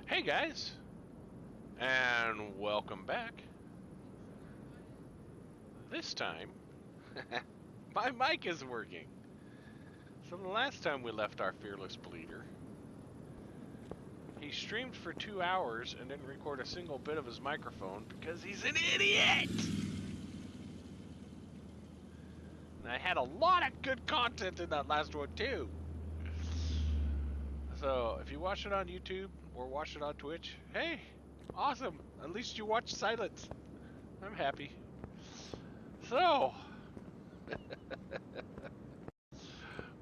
Hey guys, and welcome back. This time, my mic is working. So the last time we left our fearless bleeder, he streamed for 2 hours and didn't record a single bit of his microphone because he's an idiot! And I had a lot of good content in that last one too. So if you watch it on YouTube or watch it on Twitch, hey, awesome. At least you watch silence. I'm happy. So,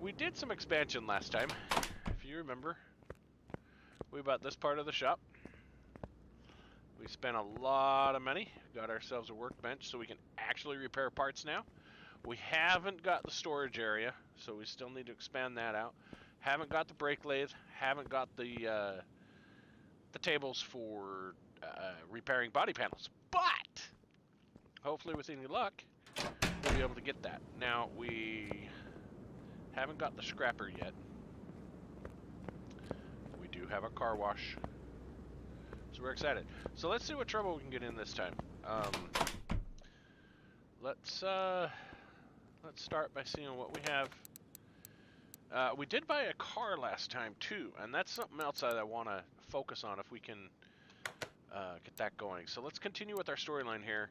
we did some expansion last time, if you remember. We bought this part of the shop. We spent a lot of money, got ourselves a workbench so we can actually repair parts now. We haven't got the storage area, so we still need to expand that out. Haven't got the brake lathe, haven't got the tables for repairing body panels. But, hopefully with any luck, we'll be able to get that. Now, we haven't got the scrapper yet. We do have a car wash. So we're excited. So let's see what trouble we can get in this time. Let's start by seeing what we have. We did buy a car last time too, and that's something else that I want to focus on if we can get that going. So let's continue with our storyline here.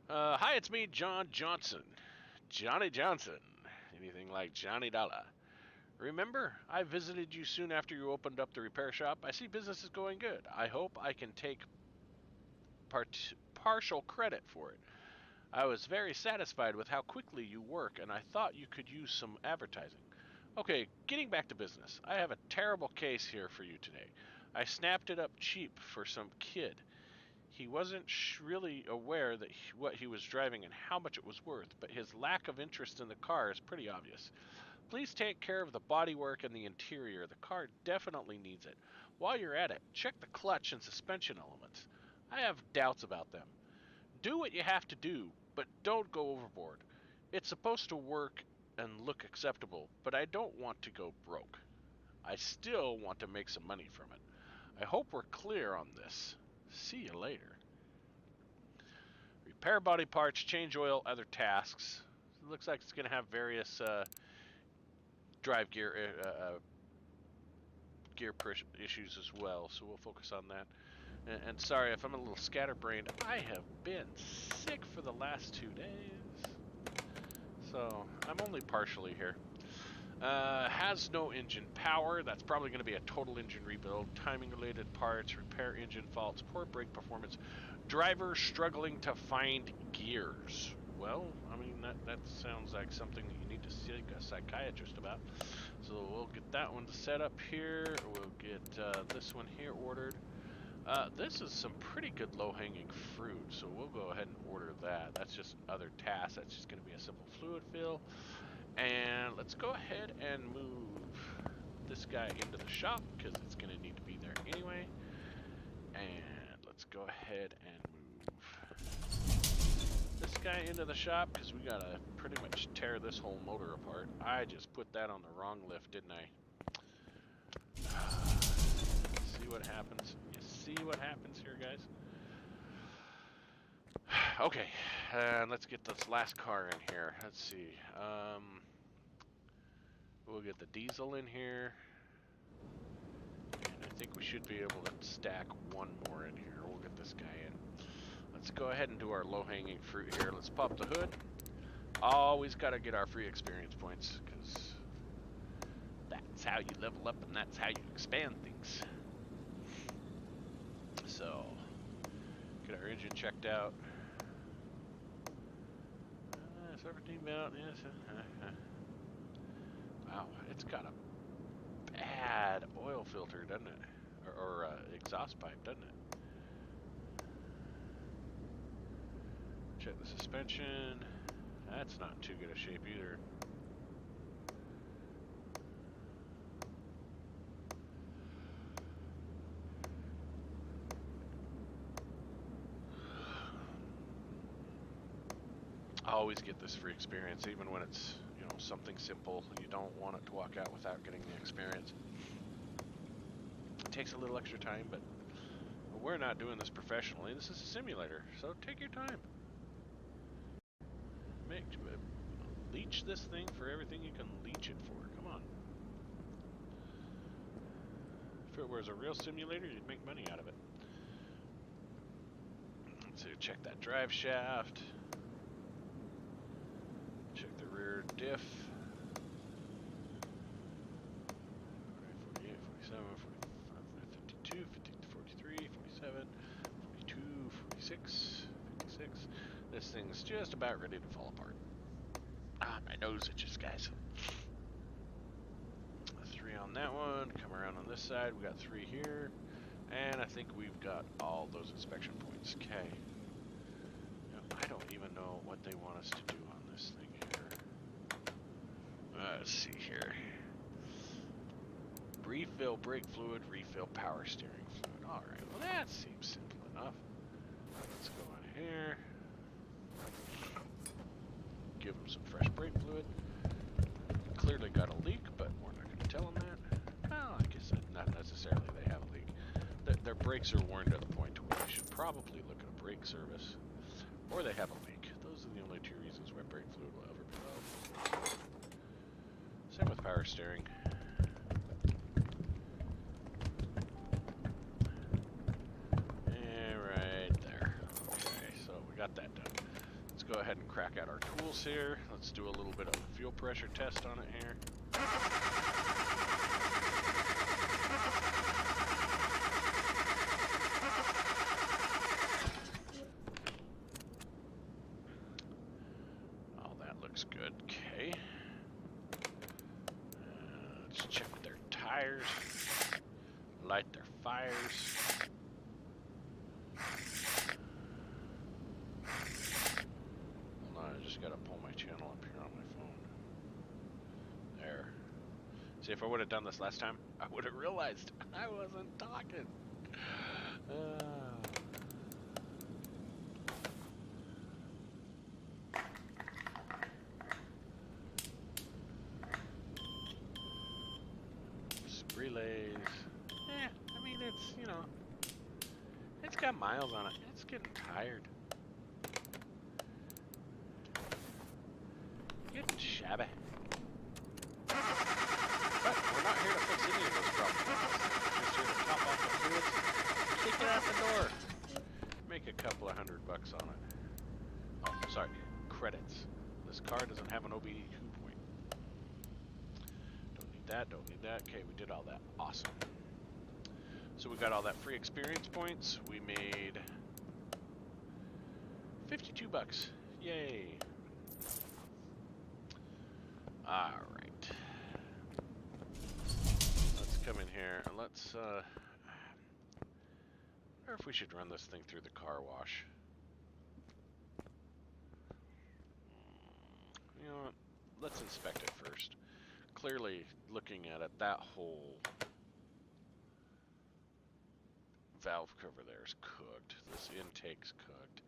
Hi, it's me, John Johnson. Johnny Johnson. Anything like Johnny Dollar. Remember, I visited you soon after you opened up the repair shop. I see business is going good. I hope I can take partial credit for it. I was very satisfied with how quickly you work, and I thought you could use some advertising. Okay, getting back to business. I have a terrible case here for you today. I snapped it up cheap for some kid. He wasn't really aware that what he was driving and how much it was worth, but his lack of interest in the car is pretty obvious. Please take care of the bodywork and the interior. The car definitely needs it. While you're at it, check the clutch and suspension elements. I have doubts about them. Do what you have to do, but don't go overboard. It's supposed to work and look acceptable, but I don't want to go broke. I still want to make some money from it. I hope we're clear on this. See you later. Repair body parts, change oil, other tasks. It looks like it's going to have various drive gear issues as well, so we'll focus on that. And sorry if I'm a little scatterbrained. I have been sick for the last 2 days, so I'm only partially here. Has no engine power. That's probably going to be a total engine rebuild. Timing related parts, repair engine faults, poor brake performance. Driver struggling to find gears. Well, I mean, that sounds like something that you need to see a psychiatrist about. So we'll get that one set up here. We'll get this one here ordered. This is some pretty good low-hanging fruit, so we'll go ahead and order that. That's just other tasks. That's just going to be a simple fluid fill. And let's go ahead and move this guy into the shop because it's going to need to be there anyway. And let's go ahead and move this guy into the shop because we got to pretty much tear this whole motor apart. I just put that on the wrong lift, didn't I? See what happens. You see what happens here, guys? Okay, and let's get this last car in here. Let's see. We'll get the diesel in here. And I think we should be able to stack one more in here. We'll get this guy in. Let's go ahead and do our low-hanging fruit here. Let's pop the hood. Always got to get our free experience points, because that's how you level up and that's how you expand things. So, get our engine checked out. Everything about yes. Wow, it's got a bad oil filter, doesn't it? Or exhaust pipe, doesn't it? Check the suspension. That's not in too good a shape either. I always get this free experience, even when it's, you know, something simple. You don't want it to walk out without getting the experience. it takes a little extra time, but we're not doing this professionally. This is a simulator, so take your time. Leech this thing for everything you can leech it for. Come on. If it was a real simulator, you'd make money out of it. So check that drive shaft. Check the rear diff. 48, 47, 45, 52, 43, 47, 42, 46, 56. This thing's just about ready to fall apart. Ah, my nose itches, guys. 3 on that one. Come around on this side. We got 3 here. And I think we've got all those inspection points. Okay. I don't even know what they want us to do on this thing here. Let's see here. Refill brake fluid, refill power steering fluid. Alright, well that seems simple enough. Let's go in here. Give them some fresh brake fluid. Clearly got a leak, but we're not going to tell them that. Well, I guess not necessarily they have a leak. Their brakes are worn to the point to where they should probably look at a brake service. Or they have a leak. Those are the only 2 reasons why brake fluid will ever be low. Same with power steering. And right there. Okay, so we got that done. Let's go ahead and crack out our tools here. Let's do a little bit of a fuel pressure test on it here. All that looks good. Okay. Let's check their tires. Light their fires. I just gotta pull my channel up here on my phone. There. See, if I would have done this last time, I would have realized I wasn't talking. Some relays. I mean, it's, you know, it's got miles on it. It's getting tired. Getting shabby. But we're not here to fix any of those problems. We're just here to top off the fluids, kick it out the door, make a couple of $100 on it. Oh, sorry, credits. This car doesn't have an OBD2 point. Don't need that, don't need that. Okay, we did all that. Awesome. So we got all that free experience points. We made $52. Yay. Alright. Let's come in here and let's, I wonder if we should run this thing through the car wash. You know what? Let's inspect it first. Clearly, looking at it, that whole valve cover there is cooked. This intake's cooked.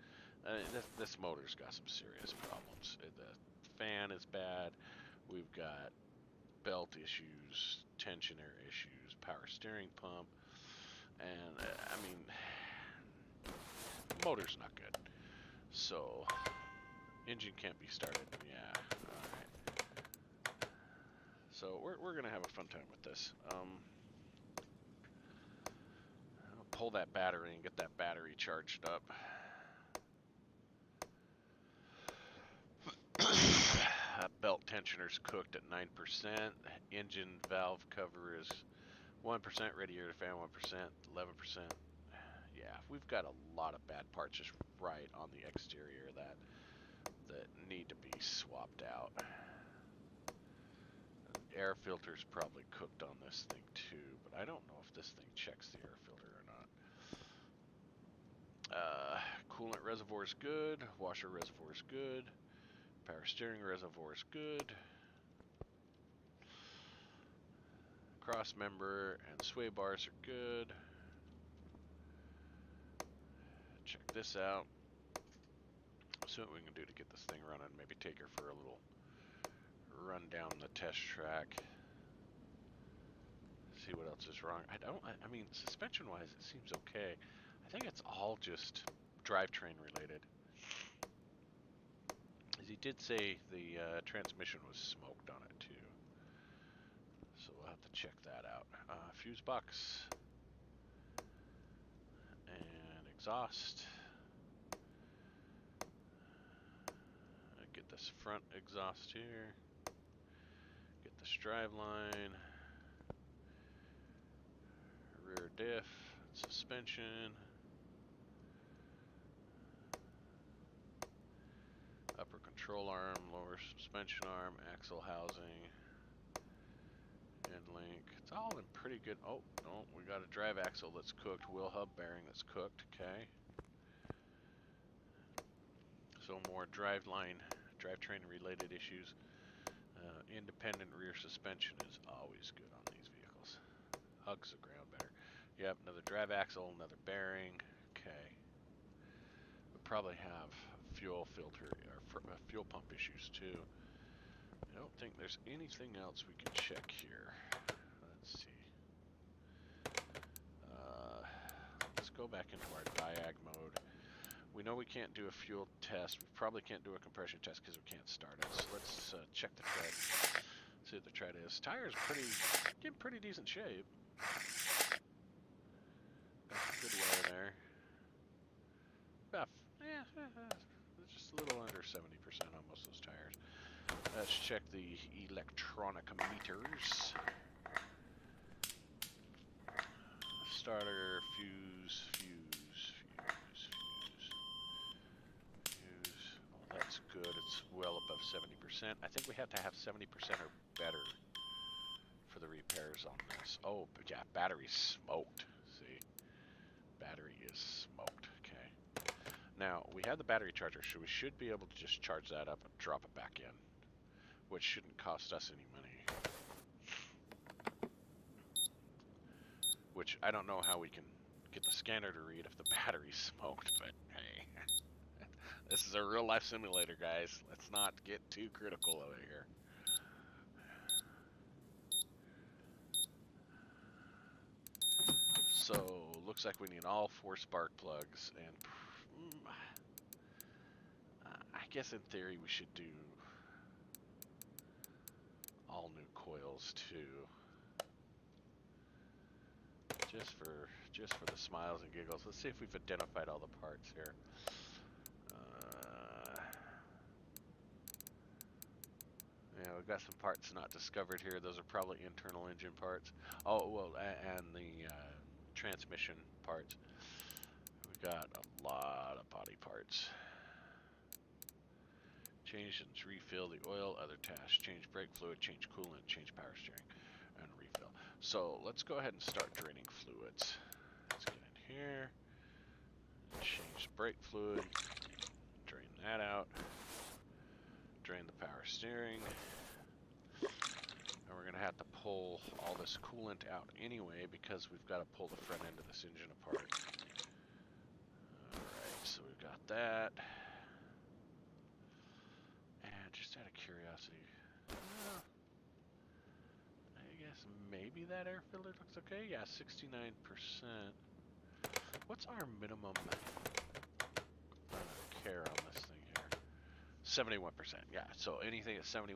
This motor's got some serious problems. The fan is bad. We've got belt issues, tensioner issues, power steering pump, and I mean, motor's not good. So, engine can't be started. Yeah, alright. So, we're gonna have a fun time with this. I'll pull that battery and get that battery charged up. Belt tensioner's cooked at 9%. Engine valve cover is 1%. Radiator fan 1%. 11%. Yeah, we've got a lot of bad parts just right on the exterior that need to be swapped out. Air filter's probably cooked on this thing too, but I don't know if this thing checks the air filter or not. Coolant reservoir's good. Washer reservoir's good. Power steering reservoir is good. Cross member and sway bars are good. Check this out. See what we can do to get this thing running. Maybe take her for a little run down the test track. See see what else is wrong. I mean, suspension-wise, it seems okay. I think it's all just drivetrain related. As he did say, the transmission was smoked on it too. So we'll have to check that out. Fuse box and exhaust. Get this front exhaust here. Get this drive line. Rear diff, suspension. Upper control arm, lower suspension arm, axle housing, end link. It's all in pretty good. Oh, no, we got a drive axle that's cooked, wheel hub bearing that's cooked. Okay. So more drivetrain related issues. Independent rear suspension is always good on these vehicles. Hugs the ground better. Yep, another drive axle, another bearing. Okay. We probably have fuel filter or fuel pump issues too. I don't think there's anything else we can check here. Let's see. Let's go back into our diag mode. We know we can't do a fuel test. We probably can't do a compression test because we can't start it. So let's check the tread. See what the tread is. Tires in pretty decent shape. Good wear there. About, just a little under 70% on most of those tires. Let's check the electronic meters. Starter, fuse. Oh, that's good. It's well above 70%. I think we have to have 70% or better for the repairs on this. Oh, but yeah, battery's smoked. See? Battery is smoked. Okay. Now, we have the battery charger, so we should be able to just charge that up and drop it back in, which shouldn't cost us any money. Which, I don't know how we can get the scanner to read if the battery's smoked, but hey. This is a real-life simulator, guys. Let's not get too critical over here. So, looks like we need all 4 spark plugs, and I guess in theory we should do all new coils too. Just for the smiles and giggles. Let's see if we've identified all the parts here. Yeah, we've got some parts not discovered here. Those are probably internal engine parts. Oh, well, and the transmission parts. We've got a lot of body parts. Change and refill the oil, other tasks. Change brake fluid, change coolant, change power steering, and refill. So let's go ahead and start draining fluids. Let's get in here. Change the brake fluid. Drain that out. Drain the power steering. And we're going to have to pull all this coolant out anyway because we've got to pull the front end of this engine apart. Alright, so we've got that. And just out of curiosity, I guess maybe that air filter looks okay. Yeah, 69%. What's our minimum care on this thing here? 71%. Yeah, so anything at 71%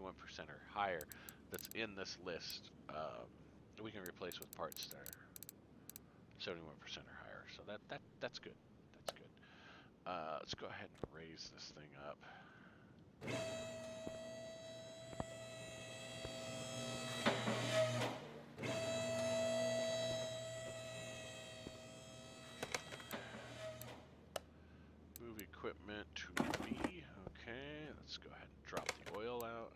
or higher that's in this list, we can replace with parts that are 71% or higher. So that's good. That's good. Let's go ahead and raise this thing up. Move equipment to B. Okay, let's go ahead and drop the oil out.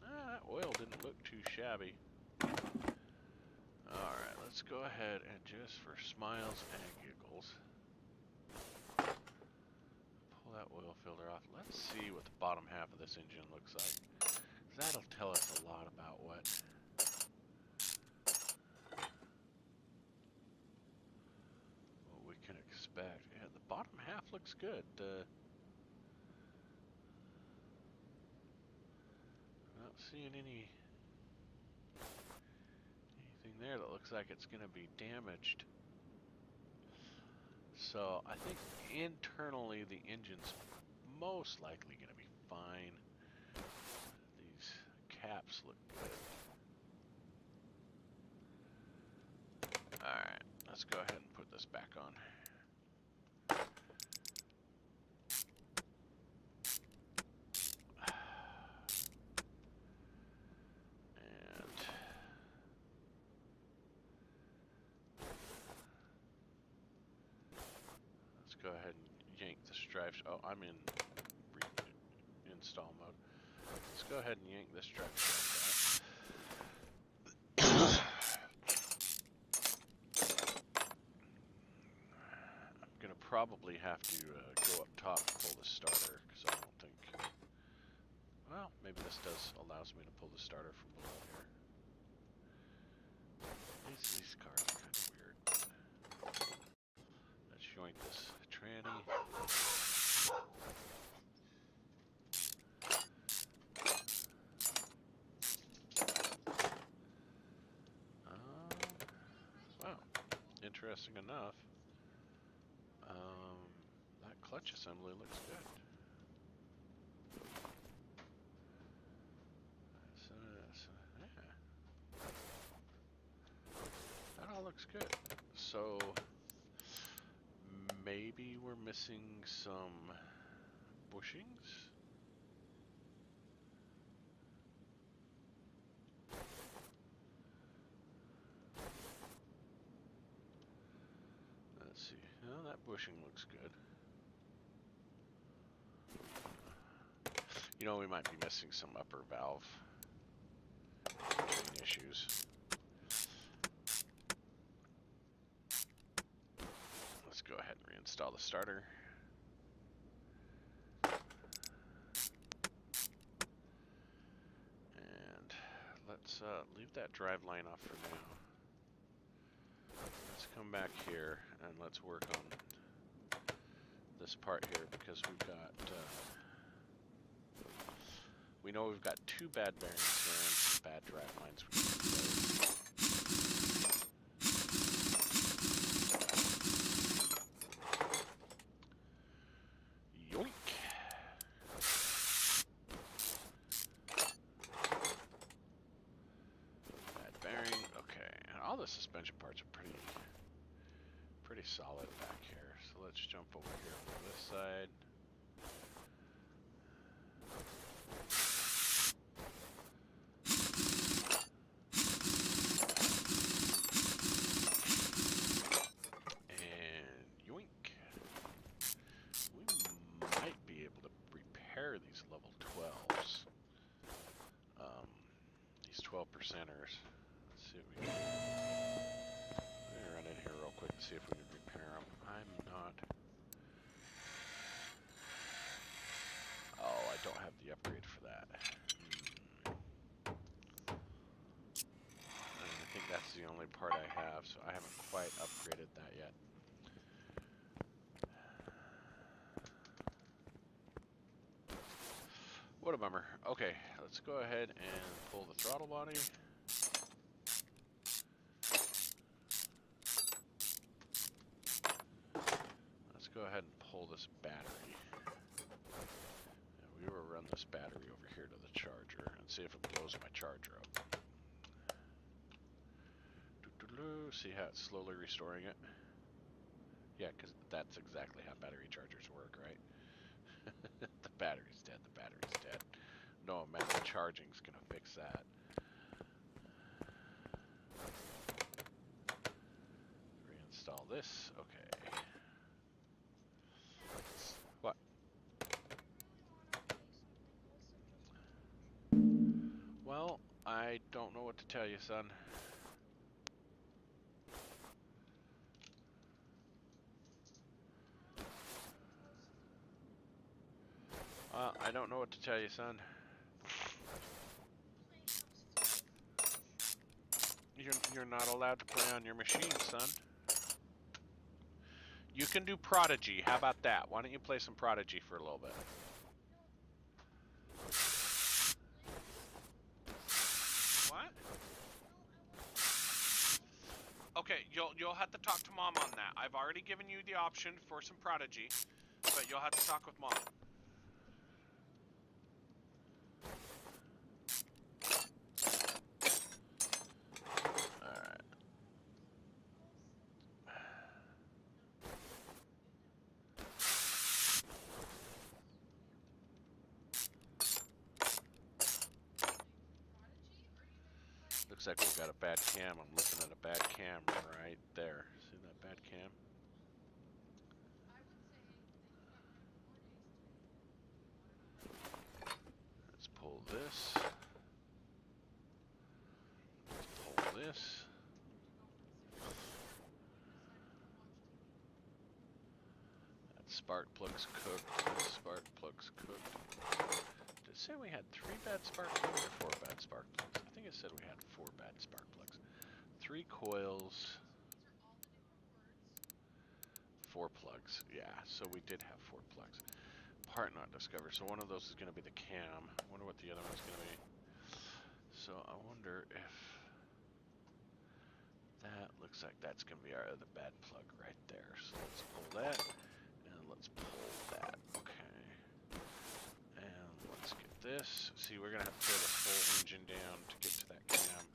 That oil didn't look too shabby. Alright, let's go ahead and just for smiles and giggles, pull that oil filter off. Let's see what the bottom half of this engine looks like. That'll tell us a lot about what we can expect. Yeah, the bottom half looks good. Well, seeing anything there that looks like it's going to be damaged. So I think internally the engine's most likely going to be fine. These caps look good. Alright, let's go ahead and put this back on. And let's go ahead and yank this drive. Oh, I'm in install mode. Let's go ahead and yank this drive shaft out. I'm gonna probably have to go up top and pull the starter because I don't think. Well, maybe this allows me to pull the starter from below here. These cars are kind of weird. Let's joint this tranny. Wow, interesting enough. That clutch assembly looks good. Yeah. That all looks good. So maybe we're missing some bushings. Let's see. Well, that bushing looks good. You know, we might be missing some upper valve issues. Let's go ahead and reinstall the starter. And let's leave that drive line off for now. Let's come back here and let's work on this part here because we've got we know we've got two bad bearings here and some bad drive lines we can replace. Yoink! Bad bearing, okay. And all the suspension parts are pretty solid back here. So let's jump over here on this side. These level 12s, these 12%ers. Let's see what we can do. Let me run in here real quick and see if we can repair them. I'm not. Oh, I don't have the upgrade for that. And I think that's the only part I have, so I haven't quite upgraded that yet. What a bummer. Okay, let's go ahead and pull the throttle body. Let's go ahead and pull this battery. And we will run this battery over here to the charger and see if it blows my charger up. See how it's slowly restoring it? Yeah, because that's exactly how battery chargers work, right? The battery's dead, the battery's dead. No amount of charging's gonna fix that. Reinstall this, okay. What? Well, I don't know what to tell you, son. I don't know what to tell you, son. You're not allowed to play on your machine, son. You can do Prodigy. How about that? Why don't you play some Prodigy for a little bit? Okay, you'll have to talk to Mom on that. I've already given you the option for some Prodigy, but you'll have to talk with Mom. Alright. Looks like we've got a bad cam. I'm looking at a bad cam right there. See that bad cam? Let's pull this. Let's pull this. That spark plug's cooked. That spark plug's cooked. Did it say we had 3 bad spark plugs or 4 bad spark plugs? I think it said we had 4 bad spark plugs. 3 coils. 4 plugs. Yeah, so we did have 4 plugs. Part not discovered. So one of those is going to be the cam. I wonder what the other one's going to be. So I wonder if that looks like that's going to be our other bad plug right there. So let's pull that and let's pull that. Okay. And let's get this. See, we're going to have to tear this whole engine down to get to that cam.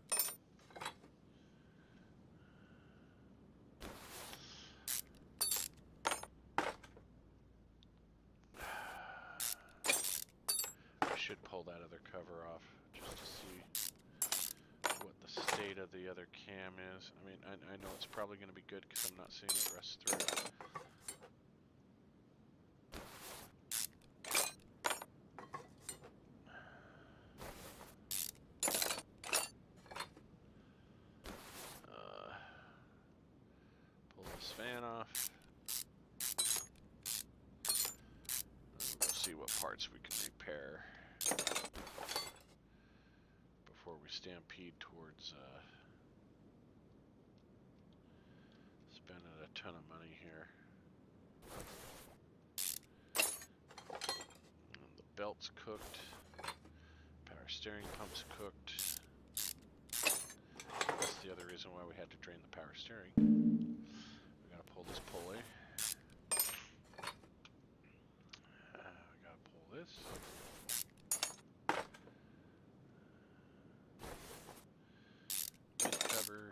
Should pull that other cover off just to see what the state of the other cam is. I mean, I know it's probably going to be good because I'm not seeing it rust through. Pull this fan off. We'll see what parts we can repair before we stampede towards spending a ton of money here. And the belt's cooked. Power steering pump's cooked. That's the other reason why we had to drain the power steering. We gotta pull this pulley. We gotta pull this. Cover.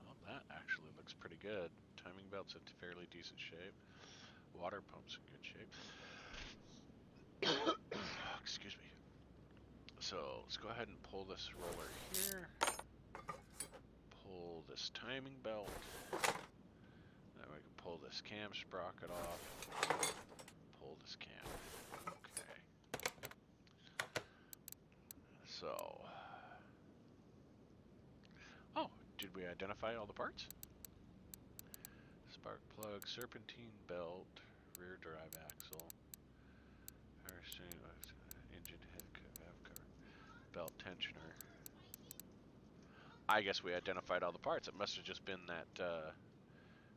Well, that actually looks pretty good. Timing belt's in fairly decent shape. Water pump's in good shape. Excuse me. So let's go ahead and pull this roller here. Pull this timing belt. Then we can pull this cam sprocket off. Pull this cam. Okay. So. Oh, did we identify all the parts? Spark plug, serpentine belt, rear drive axle, power steering, engine head cover, belt tensioner. I guess we identified all the parts. It must have just been that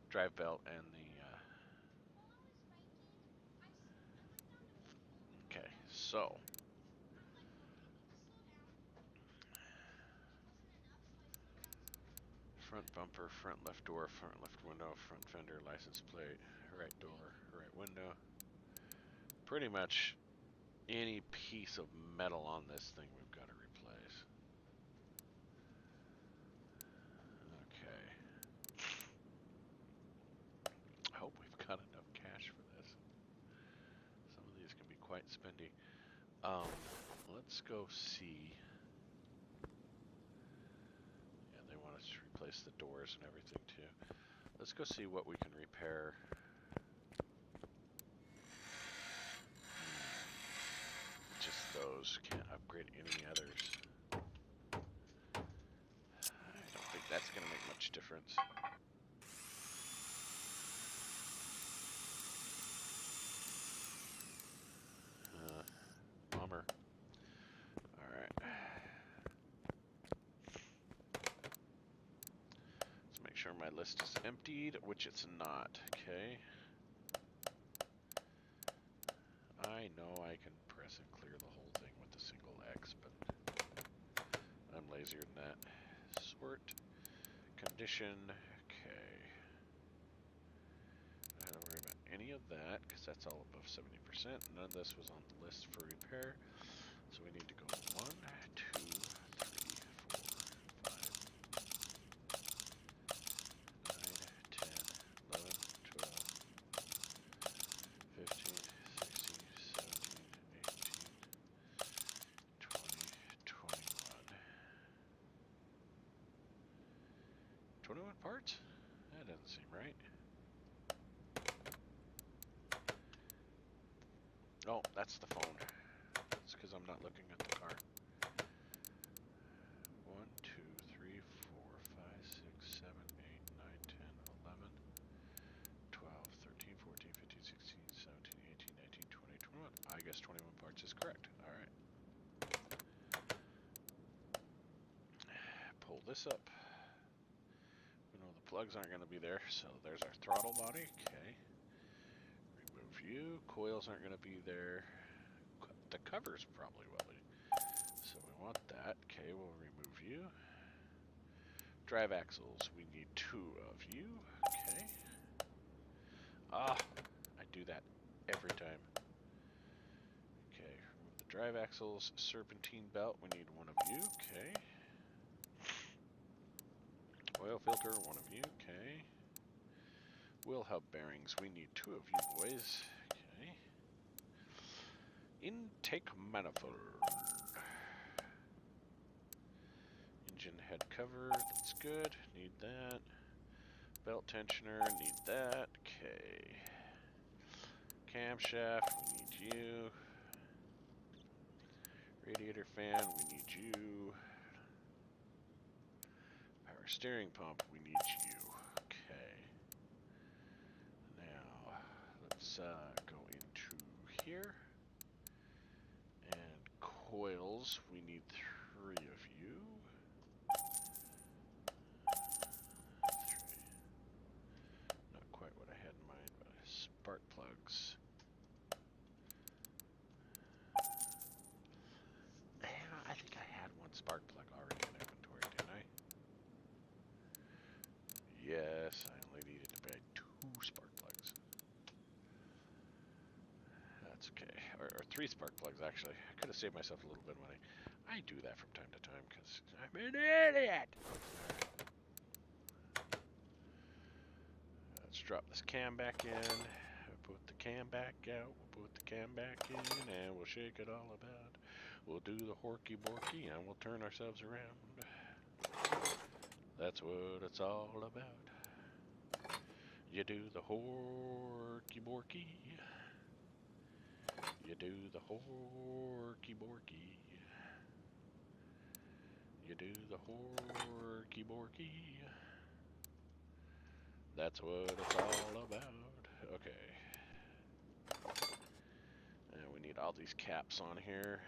drive belt and the... Okay, so... Front bumper, front left door, front left window, front fender, license plate, right door, right window. Pretty much any piece of metal on this thing we've got to replace. Okay. I hope we've got enough cash for this. Some of these can be quite spendy. Let's go see. Yeah, they want us to replace the doors and everything too. Let's go see what we can repair. Just those. Can't upgrade any others. I don't think that's going to make much difference. Bummer. Alright. Let's make sure my list is emptied, which it's not. Okay. I know I can press and clear the whole thing with a single X, but I'm lazier than that. Sort, condition, okay. I don't worry about any of that, because that's all above 70%. None of this was on the list for repair. So we need to go 1, 2, 3, 4, 5, 9, 10, 11, 12, 15, 16, 17, 18, 20, 21. 21 parts? That doesn't seem right. Oh, that's the phone. It's because I'm not looking at the car. 1, 2, 3, 4, 5, 6, 7, 8, 9, 10, 11, 12, 13, 14, 15, 16, 17, 18, 19, 20, 21. I guess 21 parts is correct. Alright. Pull this up. We know the plugs aren't going to be there, so there's our throttle body. Okay. Remove you. Coils aren't going to be there. The covers probably will be. So we want that. Okay, we'll remove you. Drive axles. We need 2 of you. Okay. Ah, I do that every time. Okay, remove the drive axles. Serpentine belt. We need 1 of you. Okay. Oil filter. 1 of you. Okay. Wheel hub bearings. We need 2 of you boys. Okay. Intake manifold. Engine head cover. That's good. Need that. Belt tensioner. Need that. Okay. Camshaft. We need you. Radiator fan. We need you. Power steering pump. We need you. Okay. Now, let's go into here. And coils, we need 3 of you. 3. Not quite what I had in mind, but spark plugs. I think I had 1 spark plug already in inventory, didn't I? Yes, I only needed to buy 2 spark plugs. That's okay. Or 3 spark plugs, actually. I could have saved myself a little bit of money. I do that from time to time because I'm an idiot. Let's drop this cam back in. Put the cam back out. We'll put the cam back in and we'll shake it all about. We'll do the horky borky and we'll turn ourselves around. That's what it's all about. You do the horky borky. You do the horky borky. You do the horky borky. That's what it's all about. Okay. And we need all these caps on here.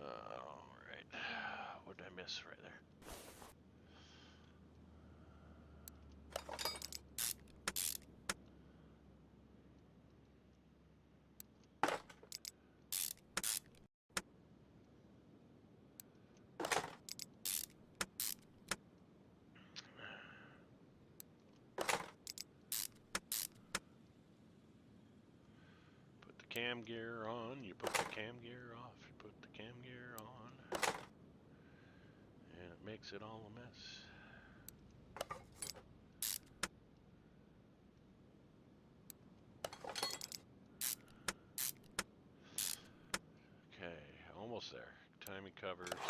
Alright. What did I miss right there? Cam gear on, you put the cam gear off, you put the cam gear on, and it makes it all a mess. Okay, almost there. Timing covers.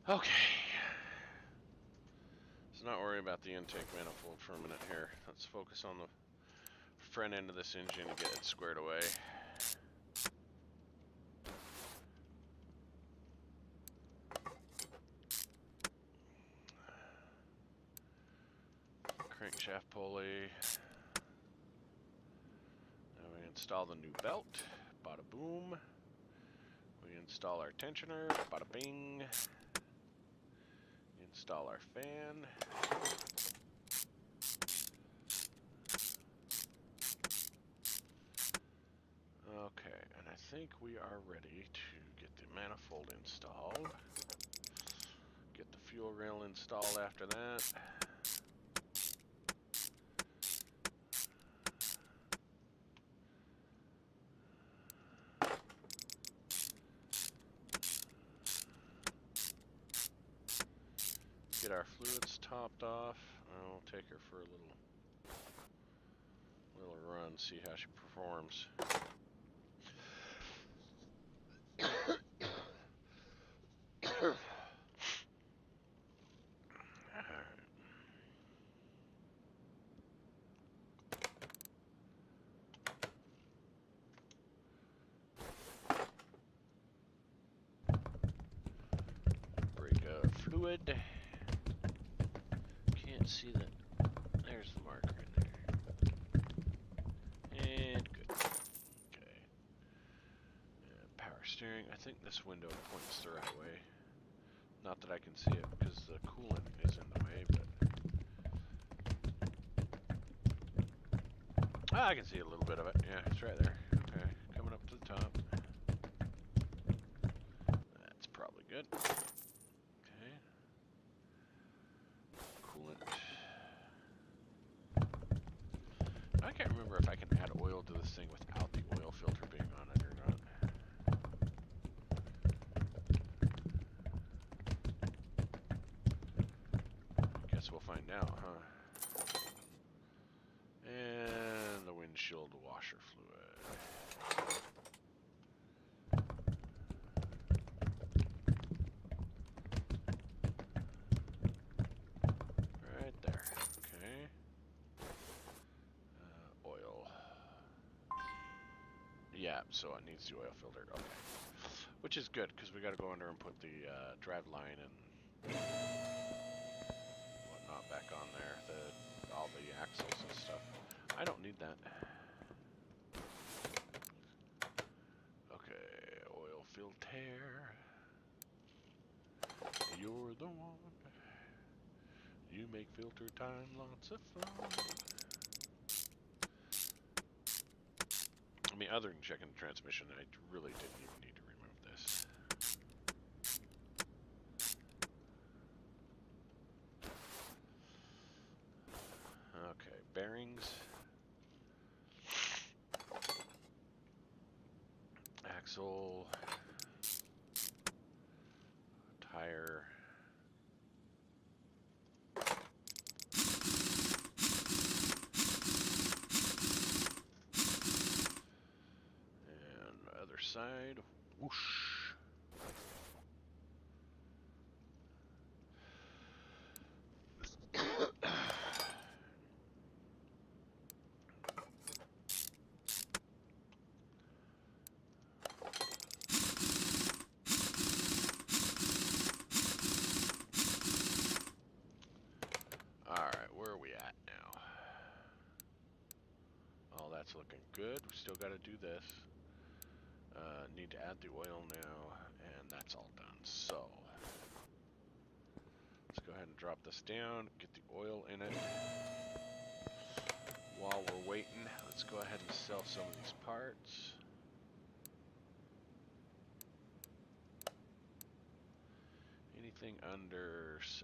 Okay. Let's not worry about the intake manifold for a minute here. Let's focus on the front end of this engine and get it squared away. Crankshaft pulley. Now we install the new belt. Bada boom. We install our tensioner. Bada bing. Install our fan. Okay, and I think we are ready to get the manifold installed. Get the fuel rail installed after that. Get our fluids topped off. I'll take her for a little run, see how she performs. Break fluid. Can't see that. There's the marker in there. And good. Okay. Power steering. I think this window points the right way. Not that I can see it because the coolant is in the way, but I can see a little bit of it. Yeah, it's right there. Okay, coming up to the top. That's probably good. Okay. Coolant. I can't remember if I can add oil to this thing without the oil filter being on it or not. Guess we'll find out, huh? And the windshield washer fluid. Right there. Okay. Oil. Yeah, so it needs the oil filter. Okay. Which is good, because we got to go under and put the drive line and whatnot back on there. All the axles and stuff. I don't need that. Okay, oil filter. You're the one. You make filter time lots of fun. I mean, other than checking the transmission, I really didn't even need to remove this. Okay, bearings. Axle. Tire. And other side. Whoosh. Alright, where are we at now? Oh, that's looking good. We still got to do this. Need to add the oil now, and that's all done. So, let's go ahead and drop this down, get the oil in it. While we're waiting, let's go ahead and sell some of these parts. Anything under 70%.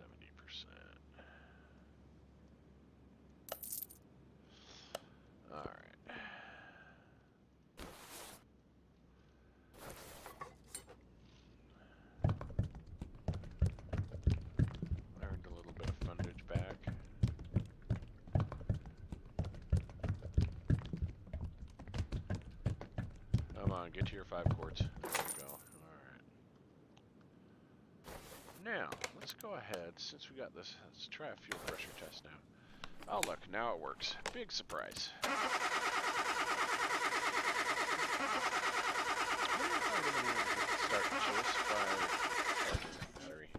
Alright. Earned a little bit of fundage back. Come on, get to your 5 quarts. There we go. Alright. Now, let's go ahead, since we got this, let's try a fuel pressure test now. Oh look, now it works. Big surprise. Start just by charging that battery.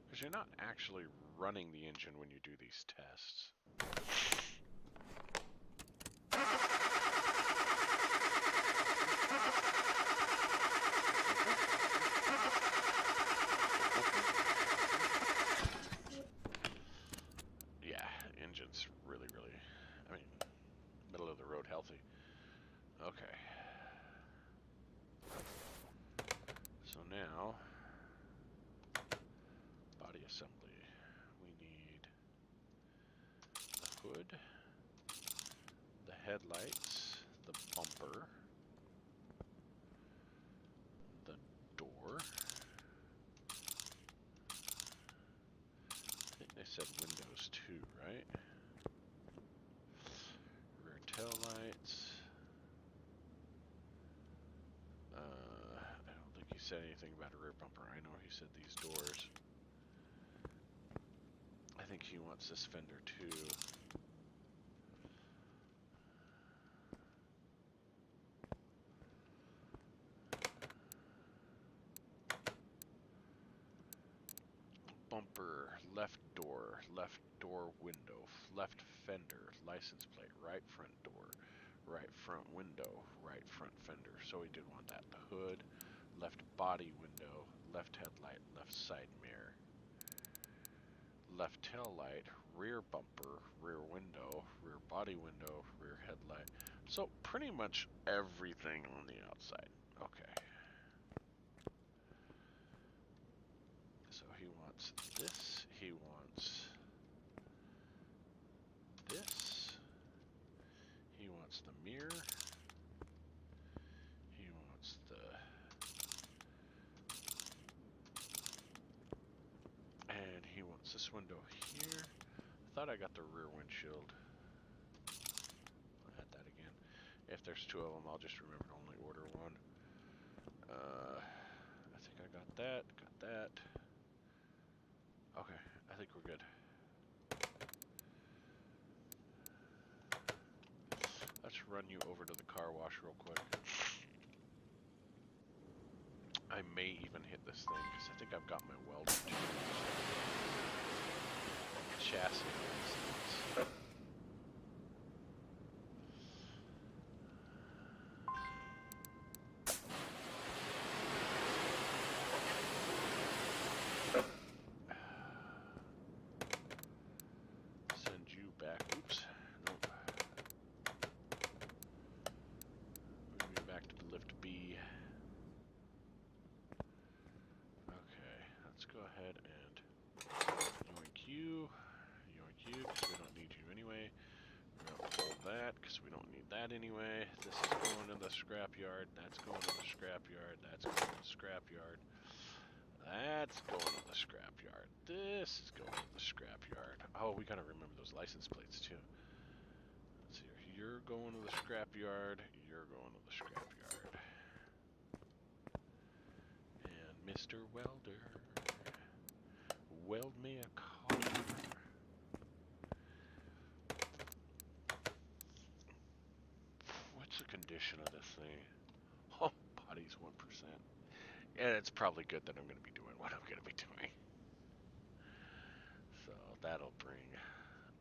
Because you're not actually running the engine when you do these tests. Yeah, engine's really, I mean, middle of the road healthy. Okay. So now, body assembly. We need the hood, the headlights, the bumper, the door. I think they said windows too, right? Rear tail lights. I don't think he said anything about a rear bumper. I know he said these doors. I think he wants this fender too. Bumper, left door window, left fender, license plate, right front door, right front window, right front fender. So we did want that. The hood, left body window, left headlight, left side mirror, left tail light, rear bumper, rear window, rear body window, rear headlight. So pretty much everything on the outside. Okay. So he wants this, he wants this, he wants the mirror, he wants and he wants this window here. I thought I got the rear windshield. I'll add that again. If there's two of them, I'll just remember to only order one. I think I got that, Okay, I think we're good. Let's run you over to the car wash real quick. I may even hit this thing because I think I've got my welder too. Chassis on these things. Send you back. Oops. Nope. Move you back to the lift B. Okay, let's go ahead and yoink you, because we don't need you anyway. We're going to pull that, because we don't need that anyway. This is going to the scrapyard, that's going to the scrapyard, that's going to the scrapyard. That's going to the scrapyard. This is going to the scrapyard. Oh, we got to remember those license plates too. Let's see here. You're going to the scrapyard, you're going to the scrapyard. And Mr. Welder, weld me a car. What's the condition of this thing? Oh, body's 1%. And it's probably good that I'm going to be doing what I'm going to be doing. So that'll bring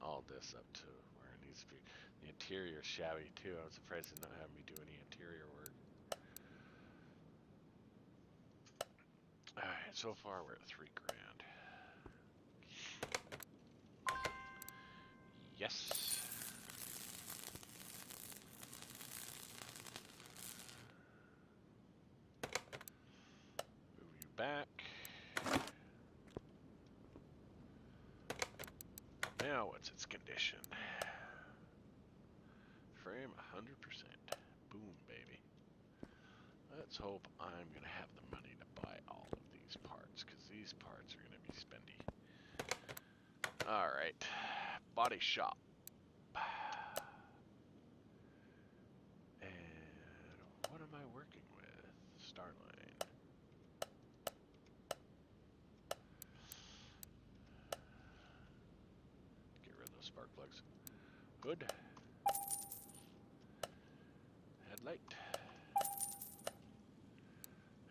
all this up to where it needs to be. The interior's shabby too. I'm surprised it's not having me do any interior work. Alright, so far we're at $3 grand. Yes. Move you back. Now what's its condition? Frame 100%. Boom, baby. Let's hope I'm going to have the money to buy all of these parts, because these parts are going to be spendy. Alright. Body shop. And what am I working with? Starline. plugs. Hood. Headlight.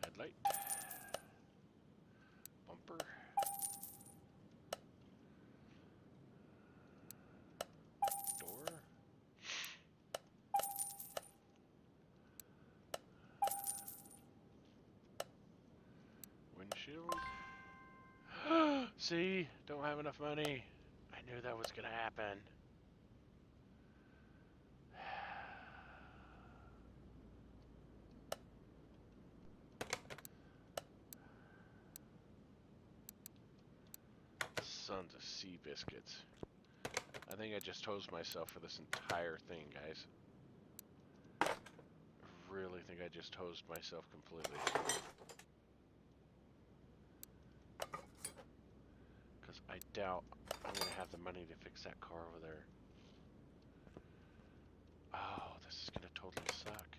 Headlight. Bumper. Door. Windshield. See? Don't have enough money. I knew that was gonna happen. Sons of sea biscuits. I think I just hosed myself for this entire thing, guys. I really think I just hosed myself completely. Because I doubt I'm going to have the money to fix that car over there. Oh, this is going to totally suck.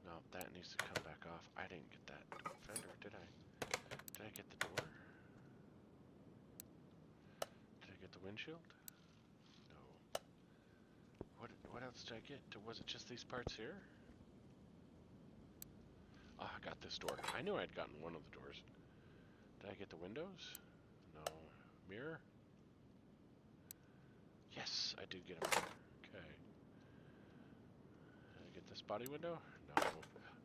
No, that needs to come back off. I didn't get that fender, did I? Did I get the door? Did I get the windshield? No. What else did I get? Was it just these parts here? Oh, I got this door. I knew I'd gotten one of the doors. Did I get the windows? No. Mirror? Yes, I did get a mirror. Okay. Did I get this body window? No.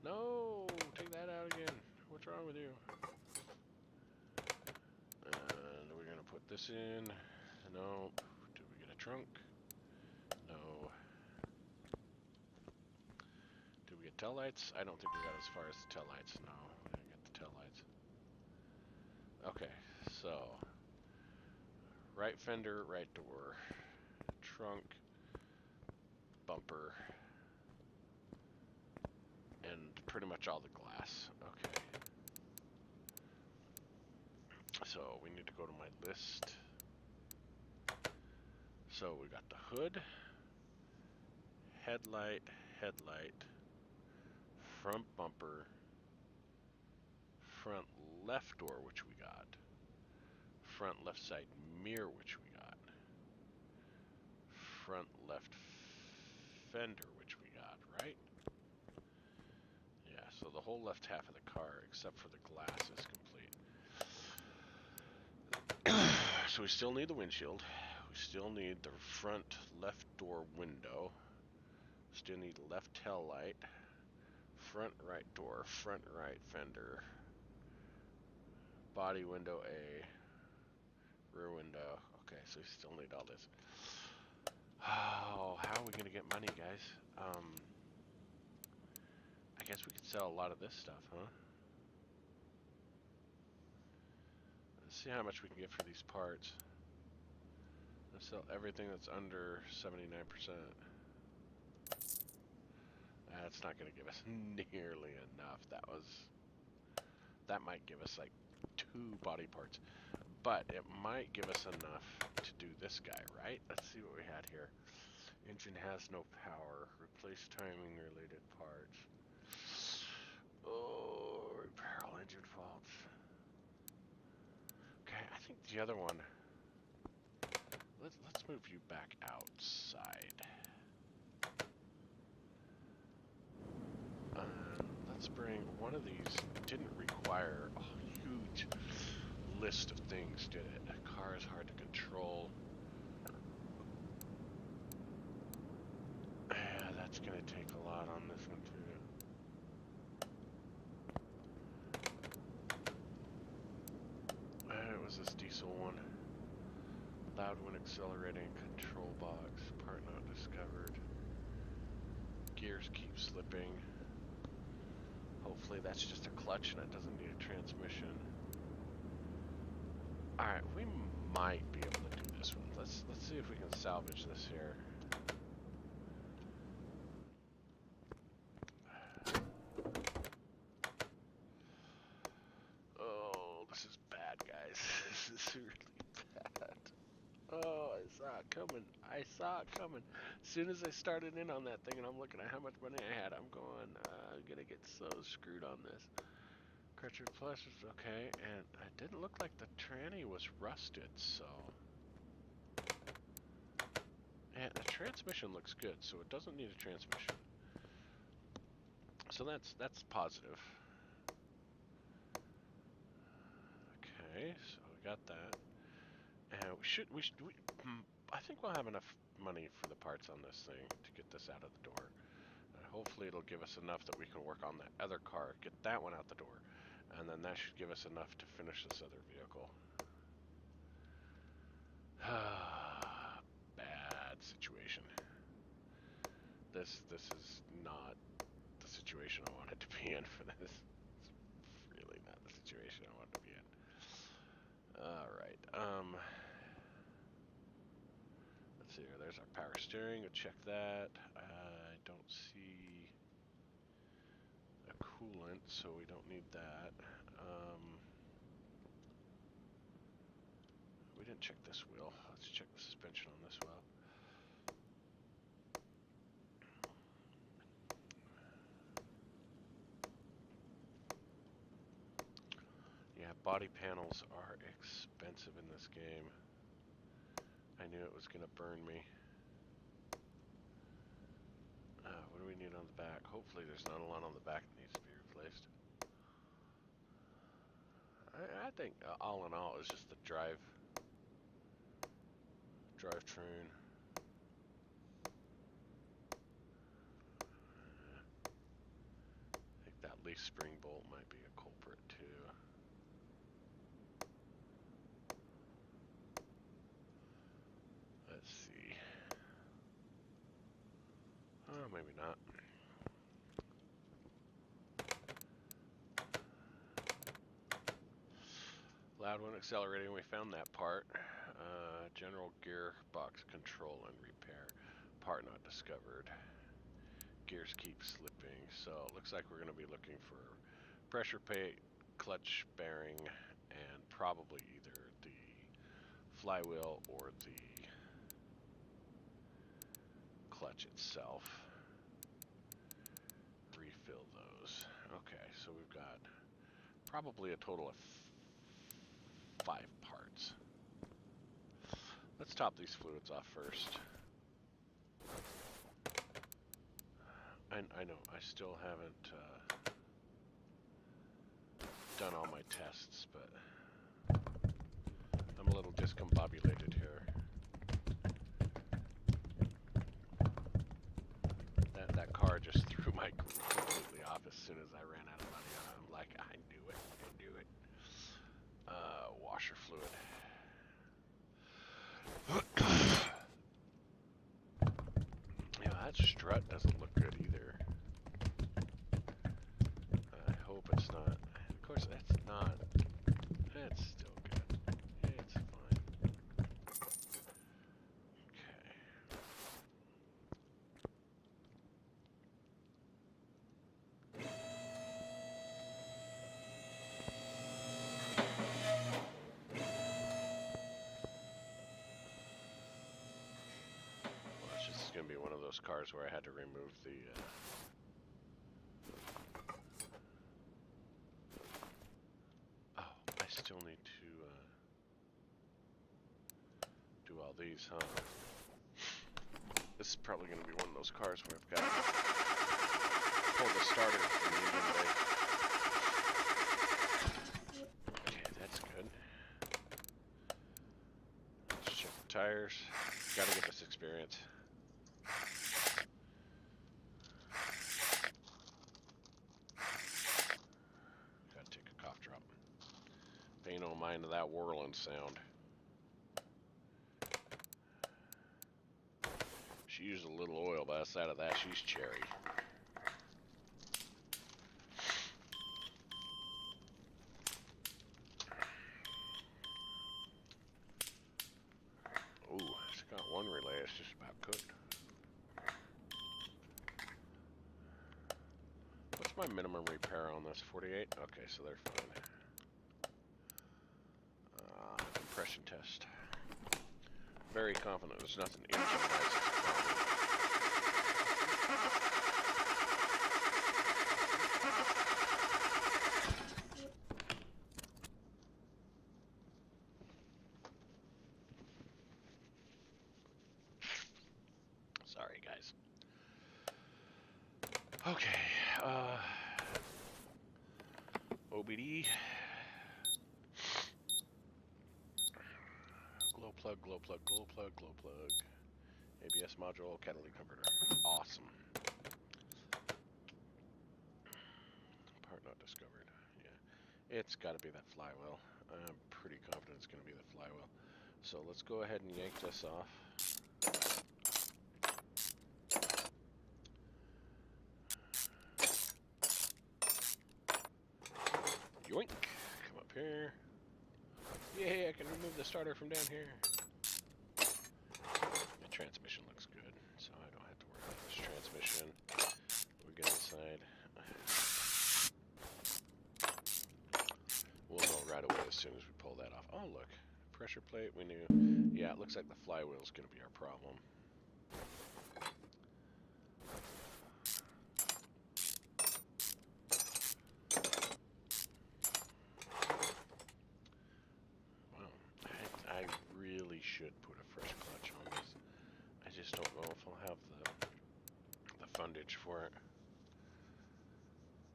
No! Take that out again. What's wrong with you? And we're gonna put this in. No. Did we get a trunk? No. Did we get tail lights? I don't think we got as far as the tail lights. No, we didn't get the tail lights. Okay, so right fender, right door, trunk, bumper, and pretty much all the glass. Okay. So we need to go to my list. So we got the hood, headlight, front bumper, front left door, which we got, front left side mirror, which we got, front left fender, which we got, right? Yeah, so the whole left half of the car, except for the glass, is complete. So we still need the windshield. We still need the front left door window. Still need left tail light. Front right door, front right fender. Body window A. Rear window. Okay, so we still need all this. Oh, how are we going to get money, guys? I guess we could sell a lot of this stuff, huh? Let's see how much we can get for these parts. Let's sell everything that's under 79%. That's not going to give us nearly enough. That might give us like 2 body parts. But it might give us enough to do this guy, right? Let's see what we had here. Engine has no power. Replace timing related parts. Oh, repair all engine faults. Okay, I think the other one. Let's move you back outside. Let's bring one of these. Didn't require a huge list of things, did it? A car is hard to control. Yeah, that's gonna take a lot on this one too. It was this diesel one. Loud when accelerating, control box, part not discovered. Gears keep slipping. Hopefully that's just a clutch and it doesn't need a transmission. Alright, we might be able to do this one. Let's see if we can salvage this here. Oh, this is bad, guys. This is really bad. Oh, it sucks. saw it coming. I saw it coming. As soon as I started in on that thing and I'm looking at how much money I had, I'm going, I'm gonna get so screwed on this. Crutcher Plus is okay, and it didn't look like the tranny was rusted, so... And the transmission looks good, so it doesn't need a transmission. So that's positive. Okay, so we got that. And I think we'll have enough money for the parts on this thing to get this out of the door. Hopefully it'll give us enough that we can work on that other car, get that one out the door. And then that should give us enough to finish this other vehicle. Bad situation. This is not the situation I wanted to be in for this. It's really not the situation I wanted to be in. Alright, let's see here. There's our power steering. Go check that. I don't see a coolant, so we don't need that. We didn't check this wheel. Let's check the suspension on this wheel. Yeah, body panels are expensive in this game. I knew it was going to burn me. What do we need on the back? Hopefully there's not a lot on the back that needs to be replaced. I think all in all it's just the drivetrain. I think that leaf spring bolt might be a culprit too. Let's see. Oh, maybe not. Loud when accelerating, we found that part. General gearbox control and repair. Part not discovered. Gears keep slipping, so it looks like we're going to be looking for pressure plate, clutch bearing, and probably either the flywheel or the clutch itself. Refill those. Okay, so we've got probably a total of 5 parts. Let's top these fluids off first. I know, I still haven't done all my tests, but I'm a little discombobulated here. That car just threw my groove completely off as soon as I ran out of money on it. I'm like, I knew it. Washer fluid. Yeah, that strut doesn't look good either. I hope it's not. Of course, it's not. It's still good. It's fine. Okay. Well, it's just going to be one of those cars where I had to remove the... I still need to do all these, huh? This is probably going to be one of those cars where I've got to pull the starter from the engine bay. Okay, that's good. Let's check the tires. Got to get this experience. Gotta take a cough drop. Pay no mind to that whirling sound. She used a little oil, but outside of that, she's cherry. Ooh, it's got one relay, it's just about cooked. What's my minimum repair on this? 48? Okay, so they're fine. Compression test. very confident there's nothing engine-wise. Sorry, guys. Okay, OBD. Glow plug, glow plug, glow plug, glow plug. ABS module, catalytic converter. Awesome. Part not discovered. Yeah, it's got to be that flywheel. I'm pretty confident it's going to be the flywheel. So let's go ahead and yank this off. Yoink! Come up here. Yay, I can remove the starter from down here. The transmission looks good, so I don't have to worry about this transmission. We get inside. We'll know right away as soon as we pull that off. Oh, look. Pressure plate, we knew. Yeah, it looks like the flywheel's going to be our problem. I really should put a fresh clutch on this. I just don't know if I'll have the fundage for it.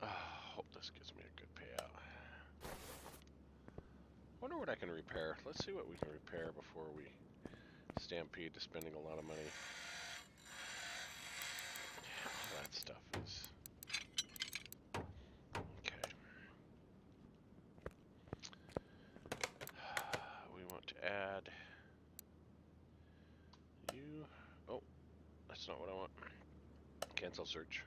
Hope this gives me a good payout. Wonder what I can repair. Let's see what we can repair before we stampede to spending a lot of money. All that stuff is... Okay. We want to add... you... Oh, that's not what I want. Cancel search.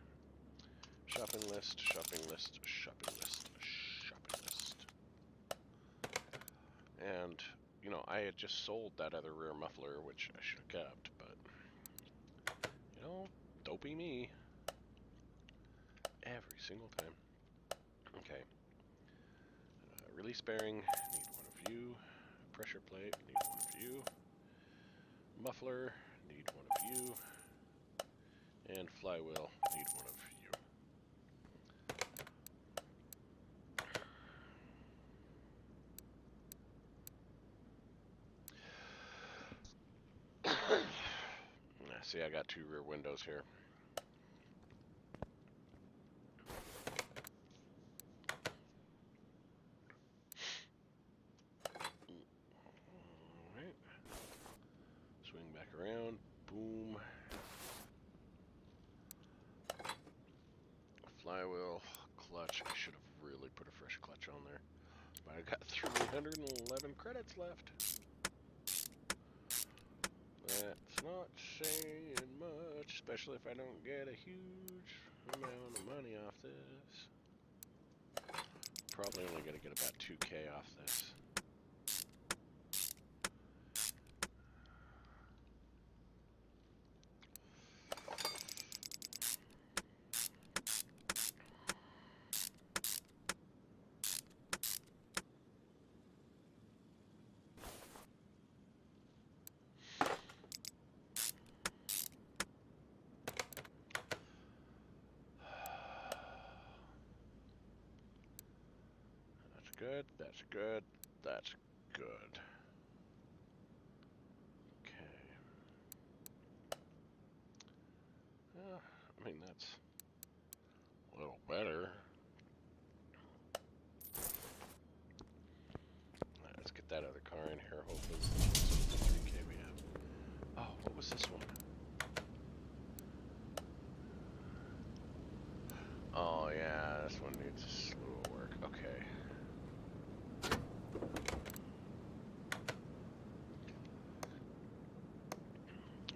Shopping list, shopping list, shopping list, shopping list. And, you know, I had just sold that other rear muffler, which I should have kept, but, you know, dopey me. Every single time. Okay. Release bearing, need one of you. Pressure plate, need one of you. Muffler, need one of you. And flywheel, need one of you. See, I got two rear windows here. Alright. Swing back around. Boom. Flywheel, clutch. I should have really put a fresh clutch on there. But I got 311 credits left. That's not saying much, especially if I don't get a huge amount of money off this. Probably only going to get about 2K off this. Good, that's good, that's good. Okay. I mean, that's a little better. Let's get that other car in here, hopefully. The 3K we have. Oh, what was this one? Oh, yeah, this one needs a slew of work. Okay.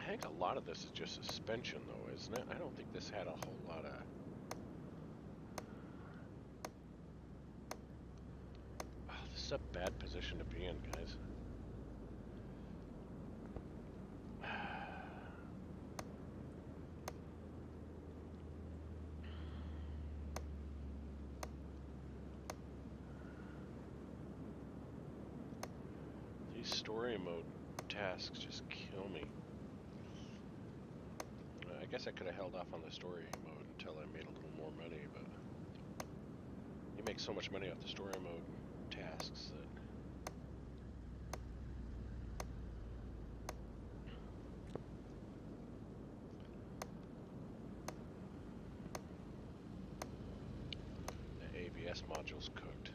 I think a lot of this is just suspension, though, isn't it? I don't think this had a whole lot of... Oh, this is a bad position to be in, guys. These story mode tasks just kill me. I guess I could have held off on the story mode until I made a little more money, but you make so much money off the story mode tasks that the ABS module's cooked.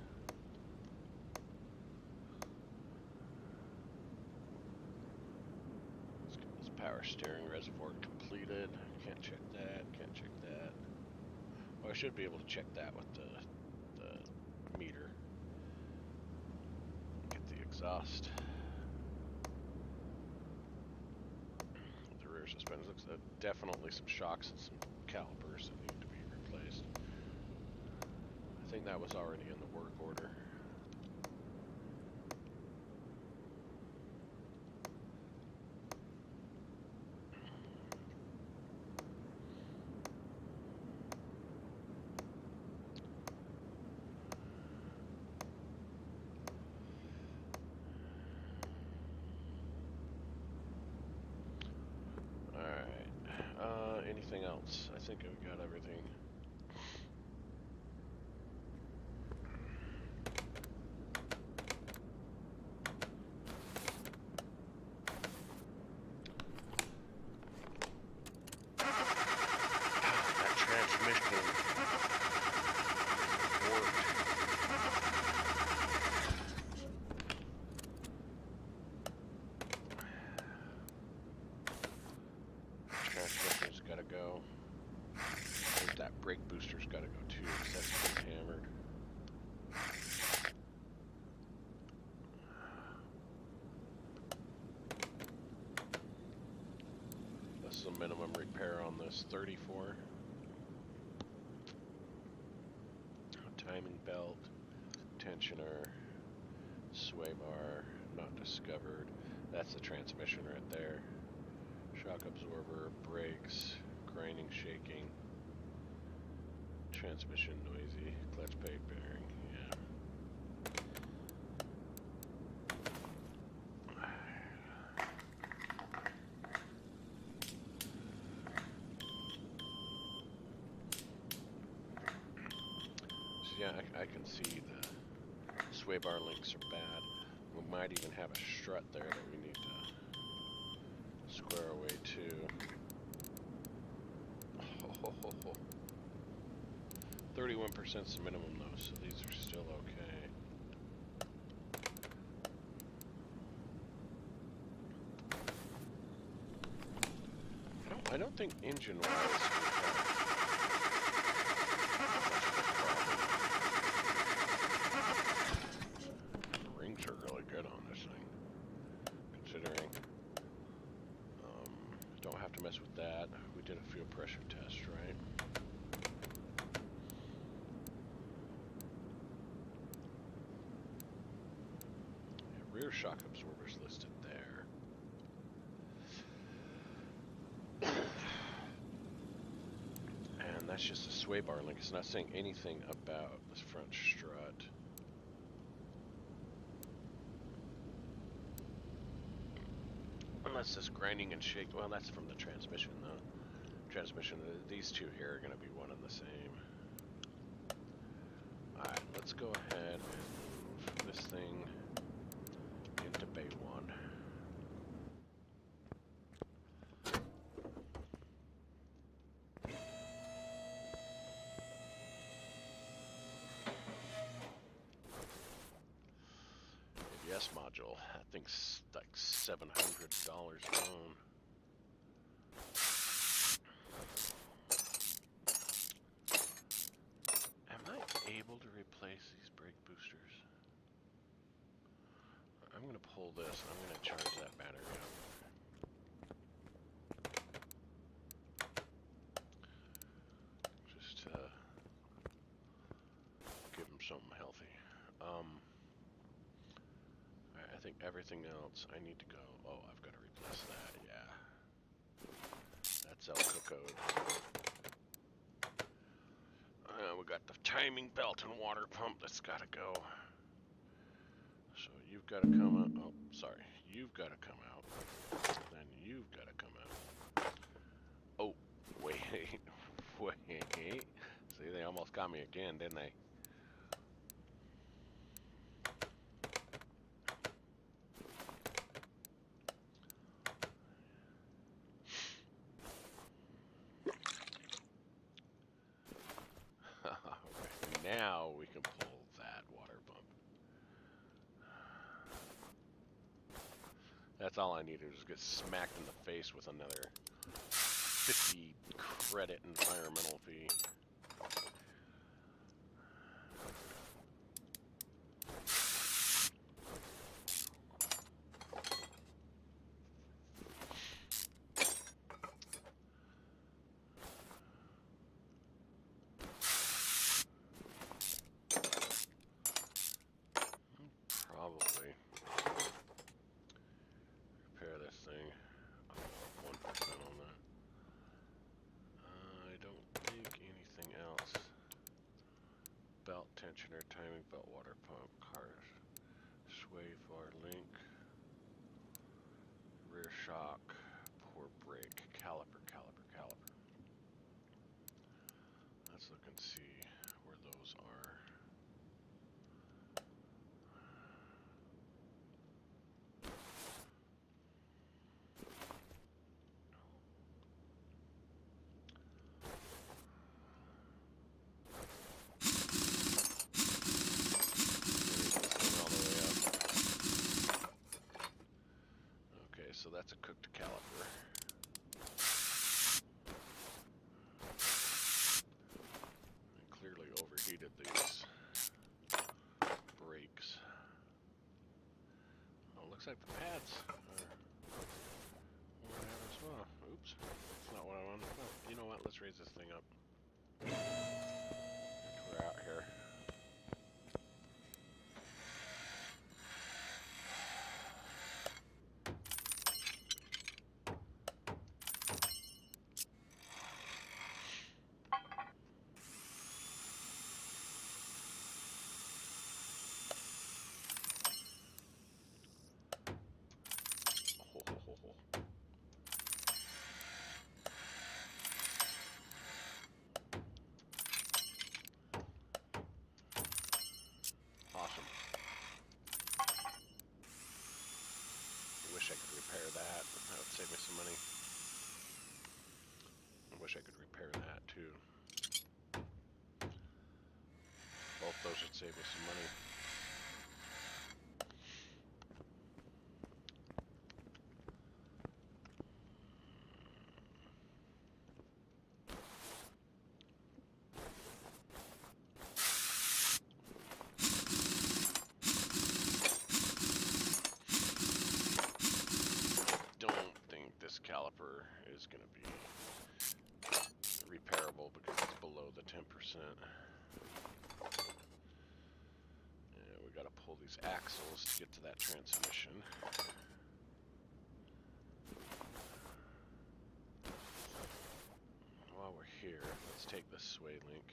Let's get this power steering reservoir completed. Can't check that, can't check that. Well, I should be able to check that with the meter. Get the exhaust. The rear suspension looks definitely some shocks and some calipers that need to be replaced. I think that was already in the work order. Anything else? I think I've got everything. That transmission worked. Transmission's gotta go. That brake booster's gotta go too, because that's been hammered. This is a minimum repair on this 34. Timing belt, tensioner, sway bar, not discovered. That's the transmission right there. Shock absorber, brakes, grinding, shaking. Transmission noisy, clutch plate bearing, yeah. So yeah, I can see the sway bar links are bad. We might even have a strut there that we need to square away too. 31% is the minimum though, so these are still okay. I don't think engine-wise the rings are really good on this thing, considering don't have to mess with that. We did a fuel pressure test, right? Rear shock absorbers listed there. And that's just a sway bar link. It's not saying anything about this front strut. Unless this grinding and shake, well, that's from the transmission though. Transmission, these two here are going to be one and the same. Alright, let's go ahead and move this thing into Bay 1. ABS module, that thing's like $700 alone. Am I able to replace these brake boosters? I'm going to pull this and I'm going to charge that battery up. Just to give them something healthy. I think everything else I need to go. Oh, I've got to replace that, yeah. That's Elko code. We got the timing belt and water pump that's got to go. So you've got to come out. Oh, sorry. you've got to come out. Then you've got to come out. Oh, wait, wait. See, they almost got me again, didn't they? Now we can pull that water pump. That's all I needed was get smacked in the face with another 50 credit environmental fee. Probably repair this thing. I'm 1% on that. I don't think anything else. Belt tensioner, timing belt, water pump, cars, sway bar link, rear shock, poor brake, caliper. Let's look and see where those are. So that's a cooked caliper. And clearly overheated these brakes. Oh, looks like the pads are worn out as well. Oops, that's not what I wanted. Oh, you know what? Let's raise this thing up. We're out here. Awesome. I wish I could repair that. That would save me some money. I wish I could repair that too. Both those would save me some money. Caliper is going to be repairable because it's below the 10%. And we got to pull these axles to get to that transmission. While we're here, let's take the sway link.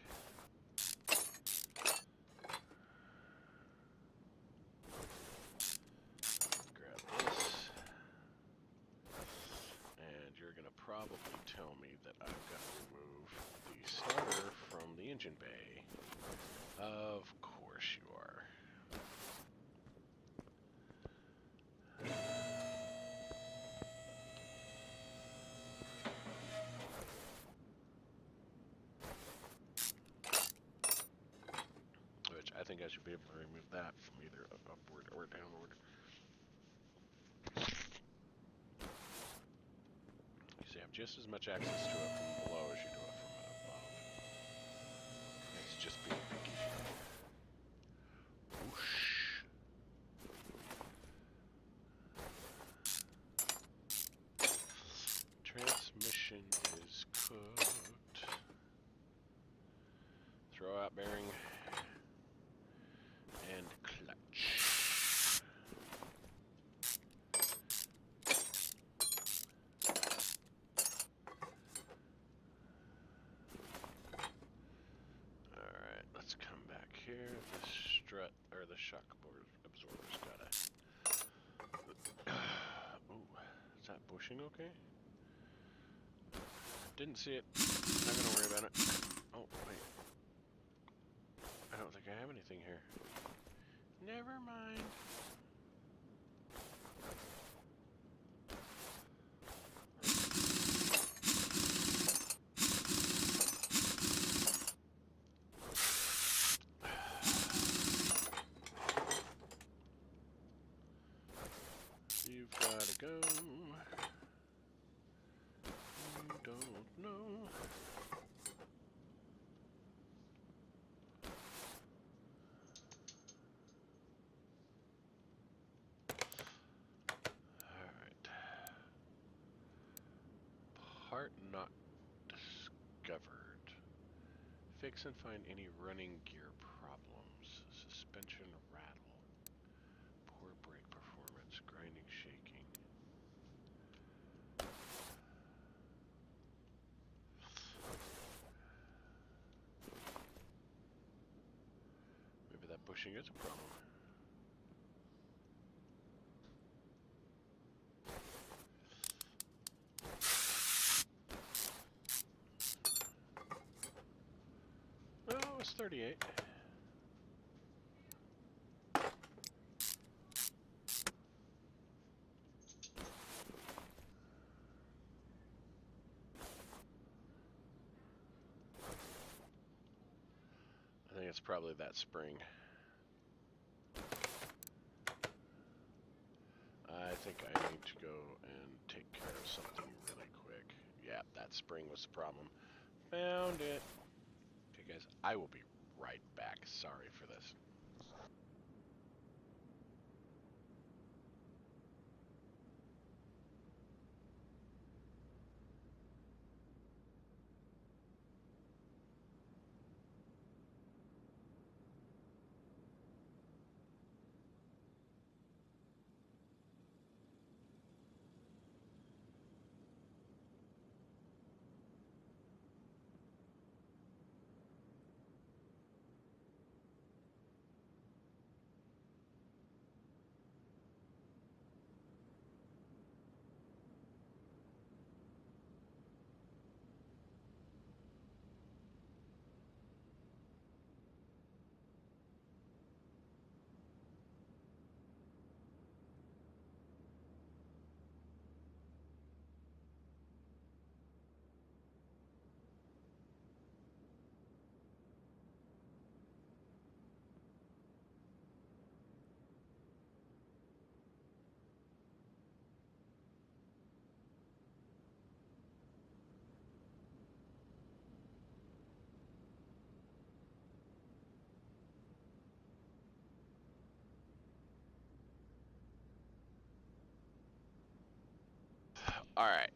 Probably tell me that I've got to remove the starter from the engine bay. Of course you are. Which I think I should be able to remove that from either upward or downward. So you have just as much access to it from below as you do it from above. It's just being picky. Whoosh. Transmission is cooked. Throw out bearing and clutch. Here, the strut or the shock absorber's gotta bushing okay? Didn't see it. Not gonna worry about it. Oh, wait. I don't think I have anything here. Never mind. You've gotta go. You don't know. Alright. Part not discovered. Fix and find any running gear problems. Suspension rattle. Poor brake performance. Grinding, shaking. Maybe that bushing is a problem. Oh, it was 38. I think it's probably that spring. I think I need to go and take care of something really quick. Yeah, that spring was the problem. Found it. Okay, guys, I will be right back. Sorry for this. All right.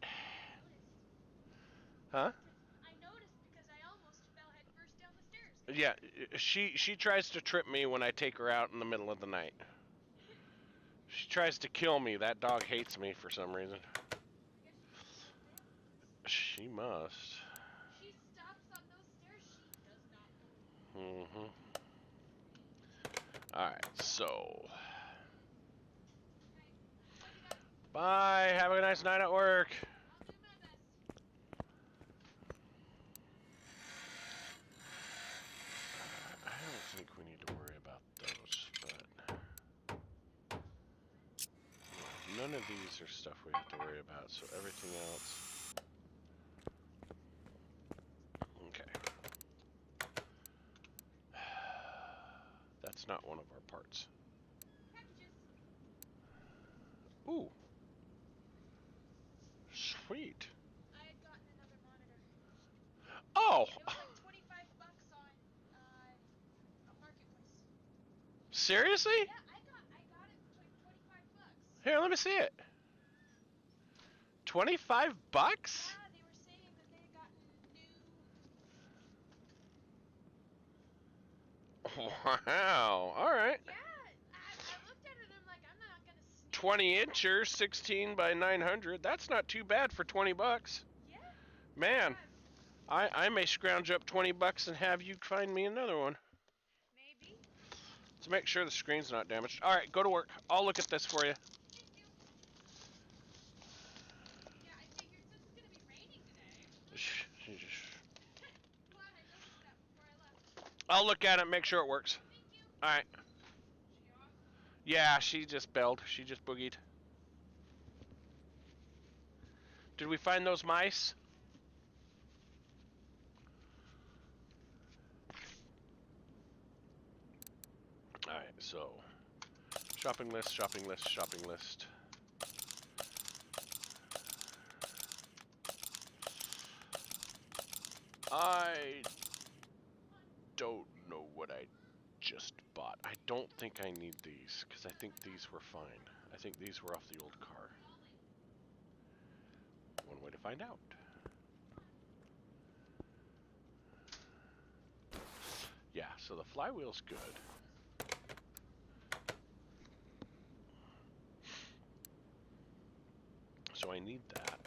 Huh? I noticed because I almost fell head first down the stairs. Yeah, she tries to trip me when I take her out in the middle of the night. She tries to kill me. That dog hates me for some reason. I guess she must love family. She must. She stops on those stairs, she does not move. Mm-hmm. Alright, so. Okay, love you guys. Bye. Have a nice night at work. I'll do my best. I don't think we need to worry about those, but none of these are stuff we have to worry about, so everything else. Okay. That's not one of our parts. Packages. Ooh. Sweet. I had gotten another monitor. Oh! It was like $25 on Marketplace. Seriously? Yeah, I got it for like $25. Here, let me see it. 25 bucks? Yeah, they were saying that they had gotten new. Wow. All right. Yeah, I looked at it and I'm like, I'm not gonna sneak. 20 incher, 16 by 900. That's not too bad for 20 bucks. Yeah. Man, Yeah, I may scrounge up 20 bucks and have you find me another one. maybe. To make sure the screen's not damaged. All right, go to work. I'll look at this for you. Thank you. I'll look at it and make sure it works. Thank you. All right. She off? Yeah, she just bailed. She just boogied. Did we find those mice? Alright, so shopping list, shopping list, shopping list. I don't know what I just bought. I don't think I need these, because I think these were fine. I think these were off the old car. One way to find out. Yeah, so the flywheel's good. So I need that.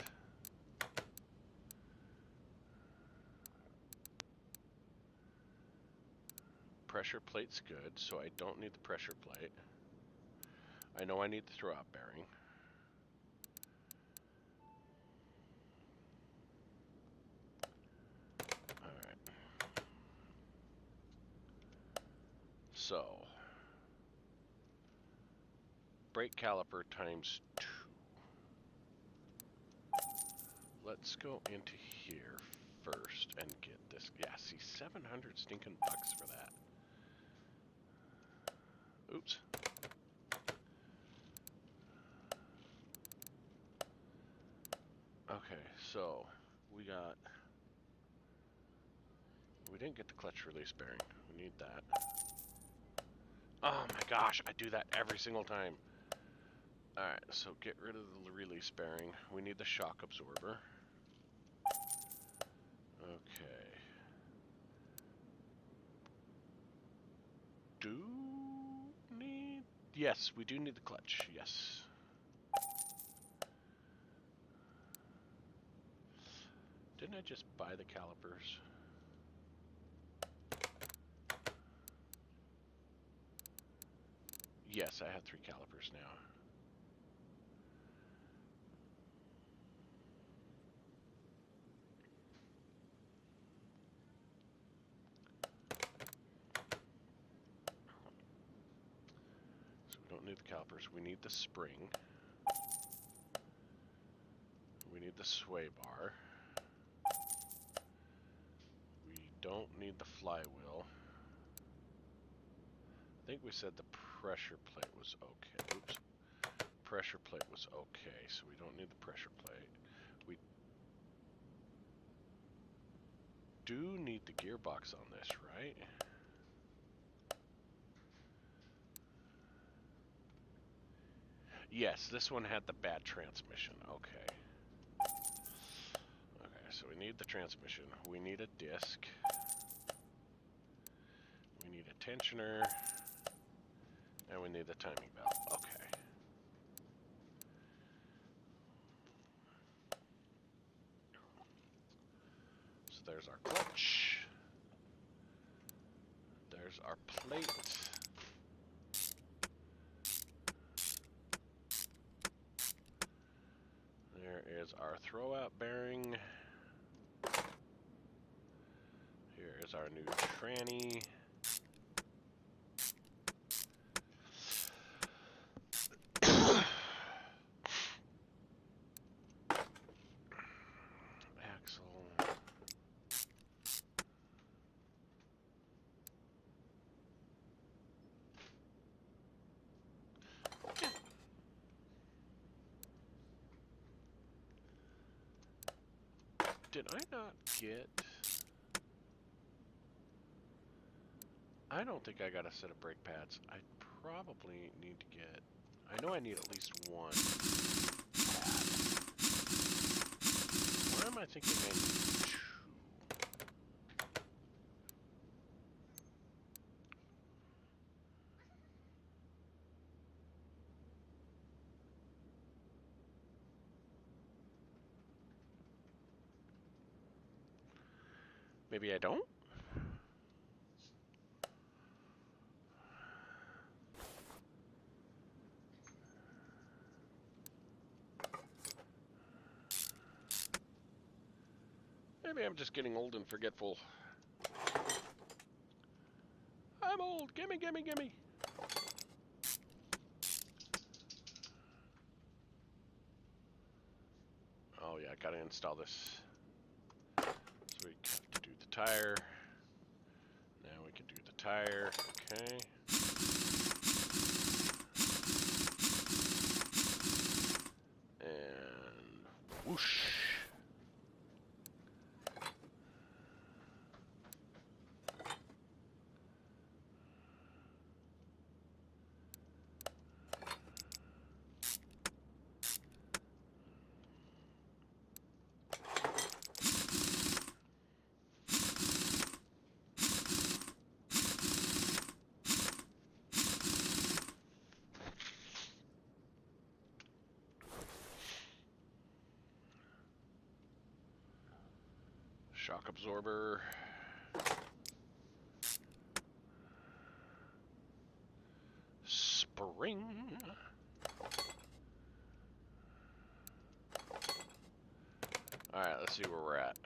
Pressure plate's good, so I don't need the pressure plate. I know I need the throw-out bearing. Alright. So, brake caliper times 2. Let's go into here first and get this. Yeah, see, 700 stinking bucks for that. Oops. Okay, so we didn't get the clutch release bearing. We need that. Oh my gosh, I do that every single time. Alright, so get rid of the release bearing. We need the shock absorber. Okay. Yes, we do need the clutch. Yes. Didn't I just buy the calipers? Yes, I have 3 calipers now. So we don't need the calipers. We need the spring. We need the sway bar. We don't need the flywheel. I think we said the pressure plate was okay. Oops. Pressure plate was okay, so we don't need the pressure plate. We do need the gearbox on this, right? Yes, this one had the bad transmission. Okay. Okay, so we need the transmission. We need a disc. We need a tensioner. And we need the timing belt. Okay. So there's our clutch. There's our plate. There is our throwout bearing. Here is our new tranny. Axle. Did I not get... I don't think I got a set of brake pads. I probably need to get... I know I need at least one pad. Why am I thinking I need 2? Maybe I don't? Maybe I'm just getting old and forgetful. I'm old. Gimme, gimme, gimme. Oh yeah, I gotta install this. So we have to do the tire. Now we can do the tire. Okay. And whoosh. Shock absorber. Spring. Alright, let's see where we're at.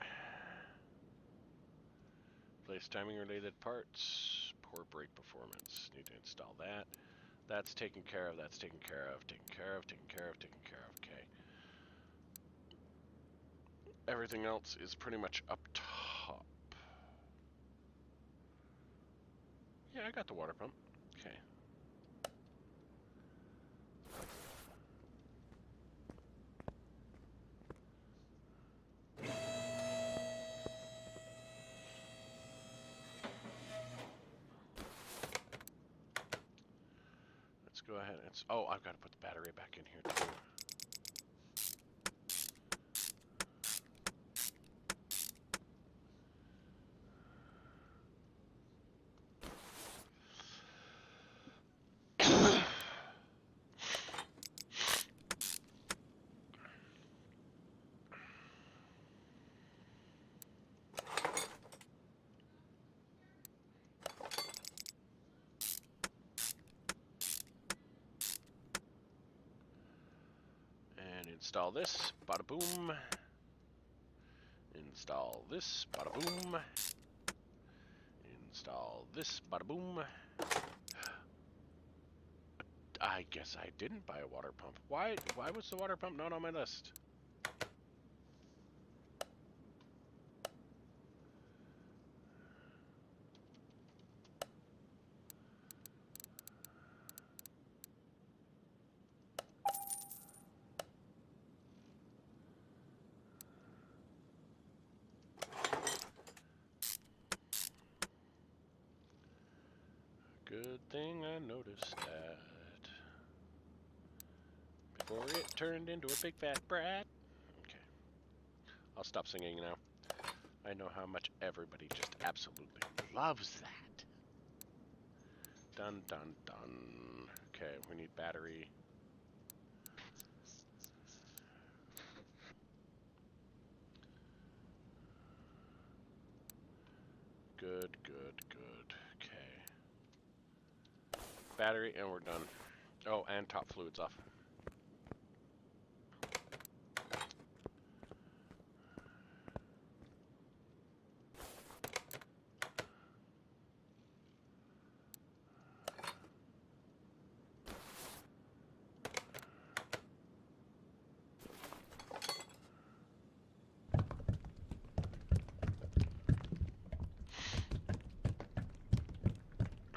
Place timing related parts. Poor brake performance. Need to install that. That's taken care of, that's taken care of, taken care of, taken care of, taken care of. Okay. Everything else is pretty much up top. Yeah, I got the water pump. Okay. Let's go ahead and... Oh, I've got to put the battery back in here too. Install this, bada boom. Install this, bada boom. Install this, bada boom. I guess I didn't buy a water pump. Why was the water pump not on my list? Good thing I noticed that before it turned into a big fat brat. Okay. I'll stop singing now. I know how much everybody just absolutely loves that. Dun dun dun. Okay, we need battery. Good, good, good. Okay. Battery, and we're done. Oh, and top fluid's off.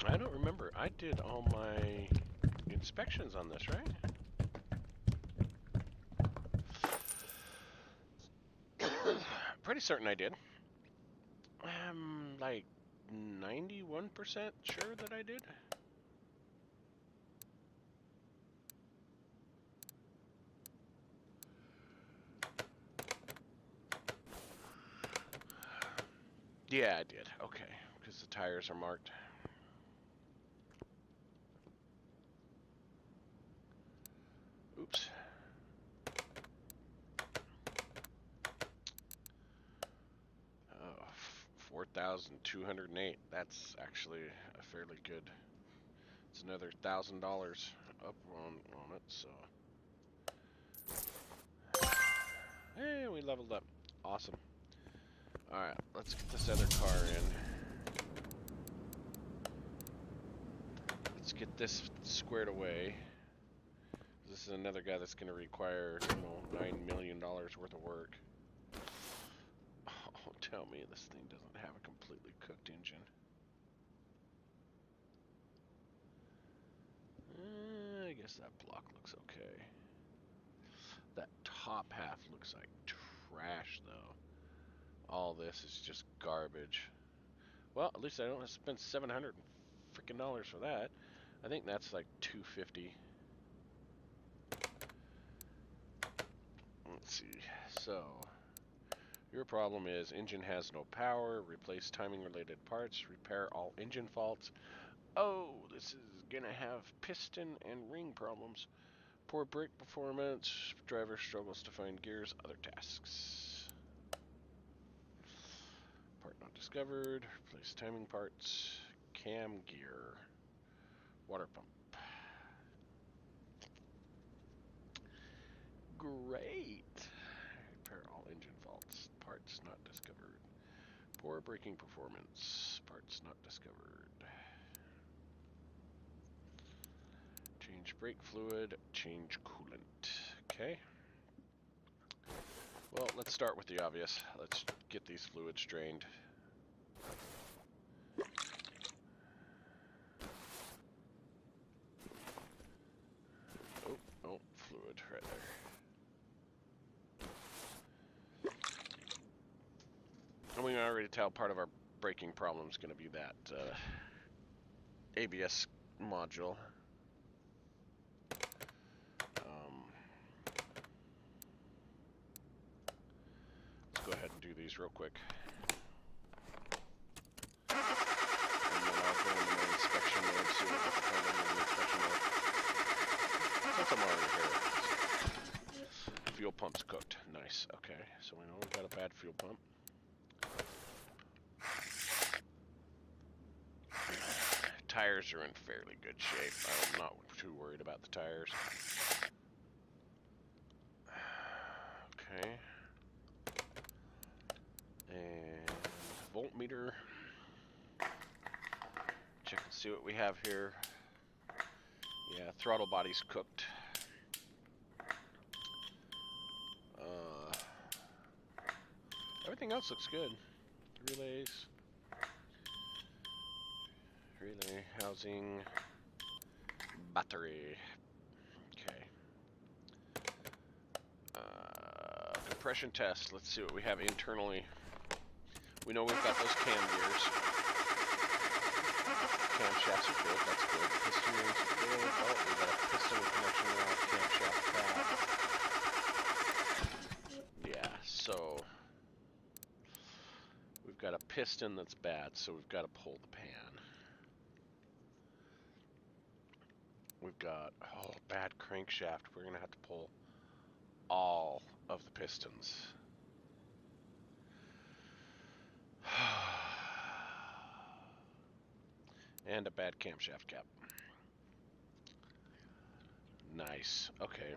I don't remember. I did all my inspections on this, right? Pretty certain I did. I'm like 91% sure that I did. Yeah, I did. Okay, because the tires are marked. Oops. Oh, 4,208. That's actually a fairly good. It's another $1,000 up on it, so. Hey, we leveled up. Awesome. Alright, let's get this other car in. get this squared away. This is another guy that's going to require, you know, $9 million worth of work. Oh, tell me this thing doesn't have a completely cooked engine. I guess that block looks okay. That top half looks like trash, though. All this is just garbage. Well, at least I don't have to spend $700 freaking dollars for that. I think that's like $250. Let's see. So, your problem is engine has no power. Replace timing-related parts. Repair all engine faults. Oh, this is gonna have piston and ring problems. Poor brake performance. Driver struggles to find gears. Other tasks. Part not discovered. Replace timing parts. Cam gear. Water pump. Great. Repair all engine faults. Parts not discovered. Poor braking performance. Parts not discovered. Change brake fluid. Change coolant. Okay. Well, let's start with the obvious. Let's get these fluids drained. Oh, fluid right there. And we can already tell part of our braking problem is going to be that ABS module. Let's go ahead and do these real quick. And then I'll go into my inspection mode, see what the problem in the inspection mode. Since I'm already here. Fuel pump's cooked. Nice. Okay, so we know we've got a bad fuel pump. Tires are in fairly good shape. I'm not too worried about the tires. Okay. And voltmeter. Check and see what we have here. Yeah, throttle body's cooked. Everything else looks good. Relays. Relay, housing, battery. Okay. Compression test. Let's see what we have internally. We know we've got those cam gears. Camshafts are good. That's good. Piston rings are good. Oh, we've got a piston connection around camshaft pad. Yeah, so we've got a piston that's bad, so we've got to pull the pan. We've got, bad crankshaft. We're going to have to pull all of the pistons. And a bad camshaft cap. Nice. Okay.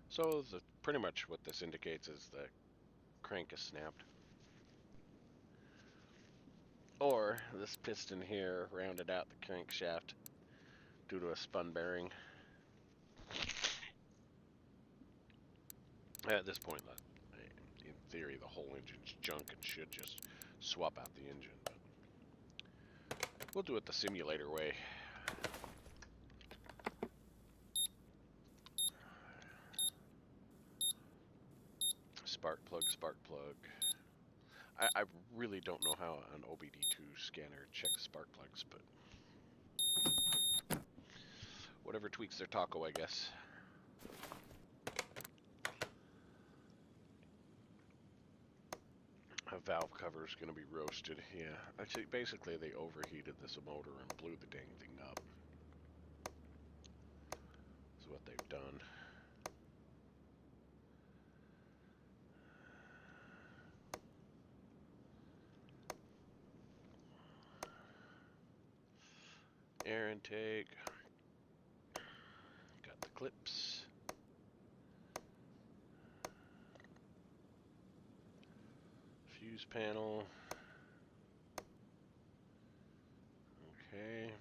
So pretty much what this indicates is the crank is snapped. Or this piston here rounded out the crankshaft due to a spun bearing. At this point, in theory, the whole engine's junk and should just swap out the engine. But we'll do it the simulator way. Spark plug, spark plug. I really don't know how an OBD2 scanner checks spark plugs, but whatever tweaks their taco, I guess. A valve cover is going to be roasted. Yeah, actually, basically they overheated this motor and blew the dang thing up. That's what they've done. Air intake. Got the clips. Fuse panel. Okay.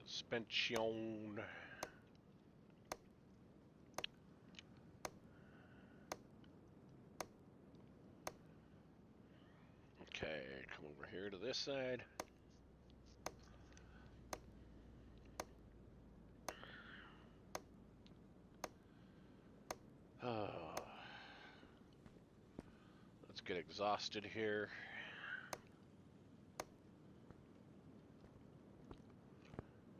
Suspension. Okay, come over here to this side. Let's get exhausted here.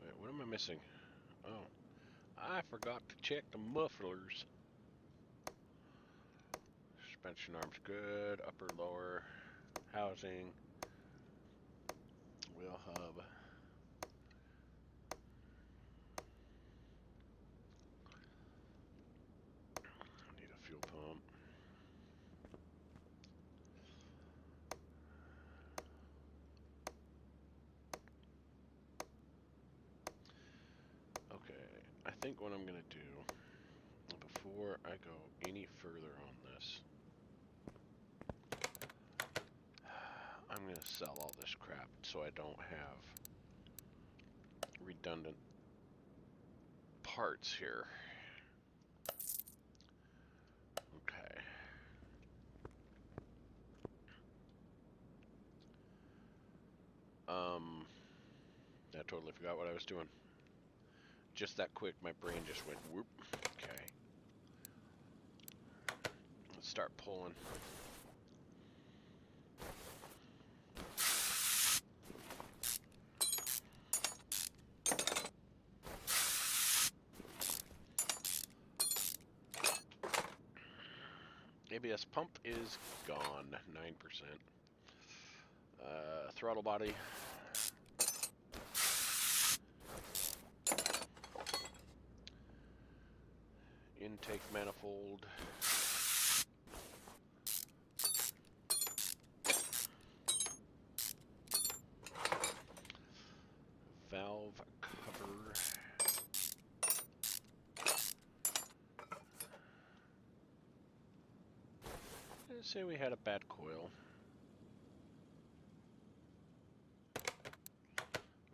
Wait, what am I missing? Oh, I forgot to check the mufflers. Suspension arms good. Upper, lower, housing, wheel hub. Need a fuel pump. Okay, I think what I'm gonna do before I go any further on this, I'm gonna sell all this crap so I don't have redundant parts here. Okay. I totally forgot what I was doing. Just that quick, my brain just went whoop. Okay. Let's start pulling. ABS pump is gone, 9%. Throttle body. Intake manifold. Valve cover. Let's say we had a bad coil.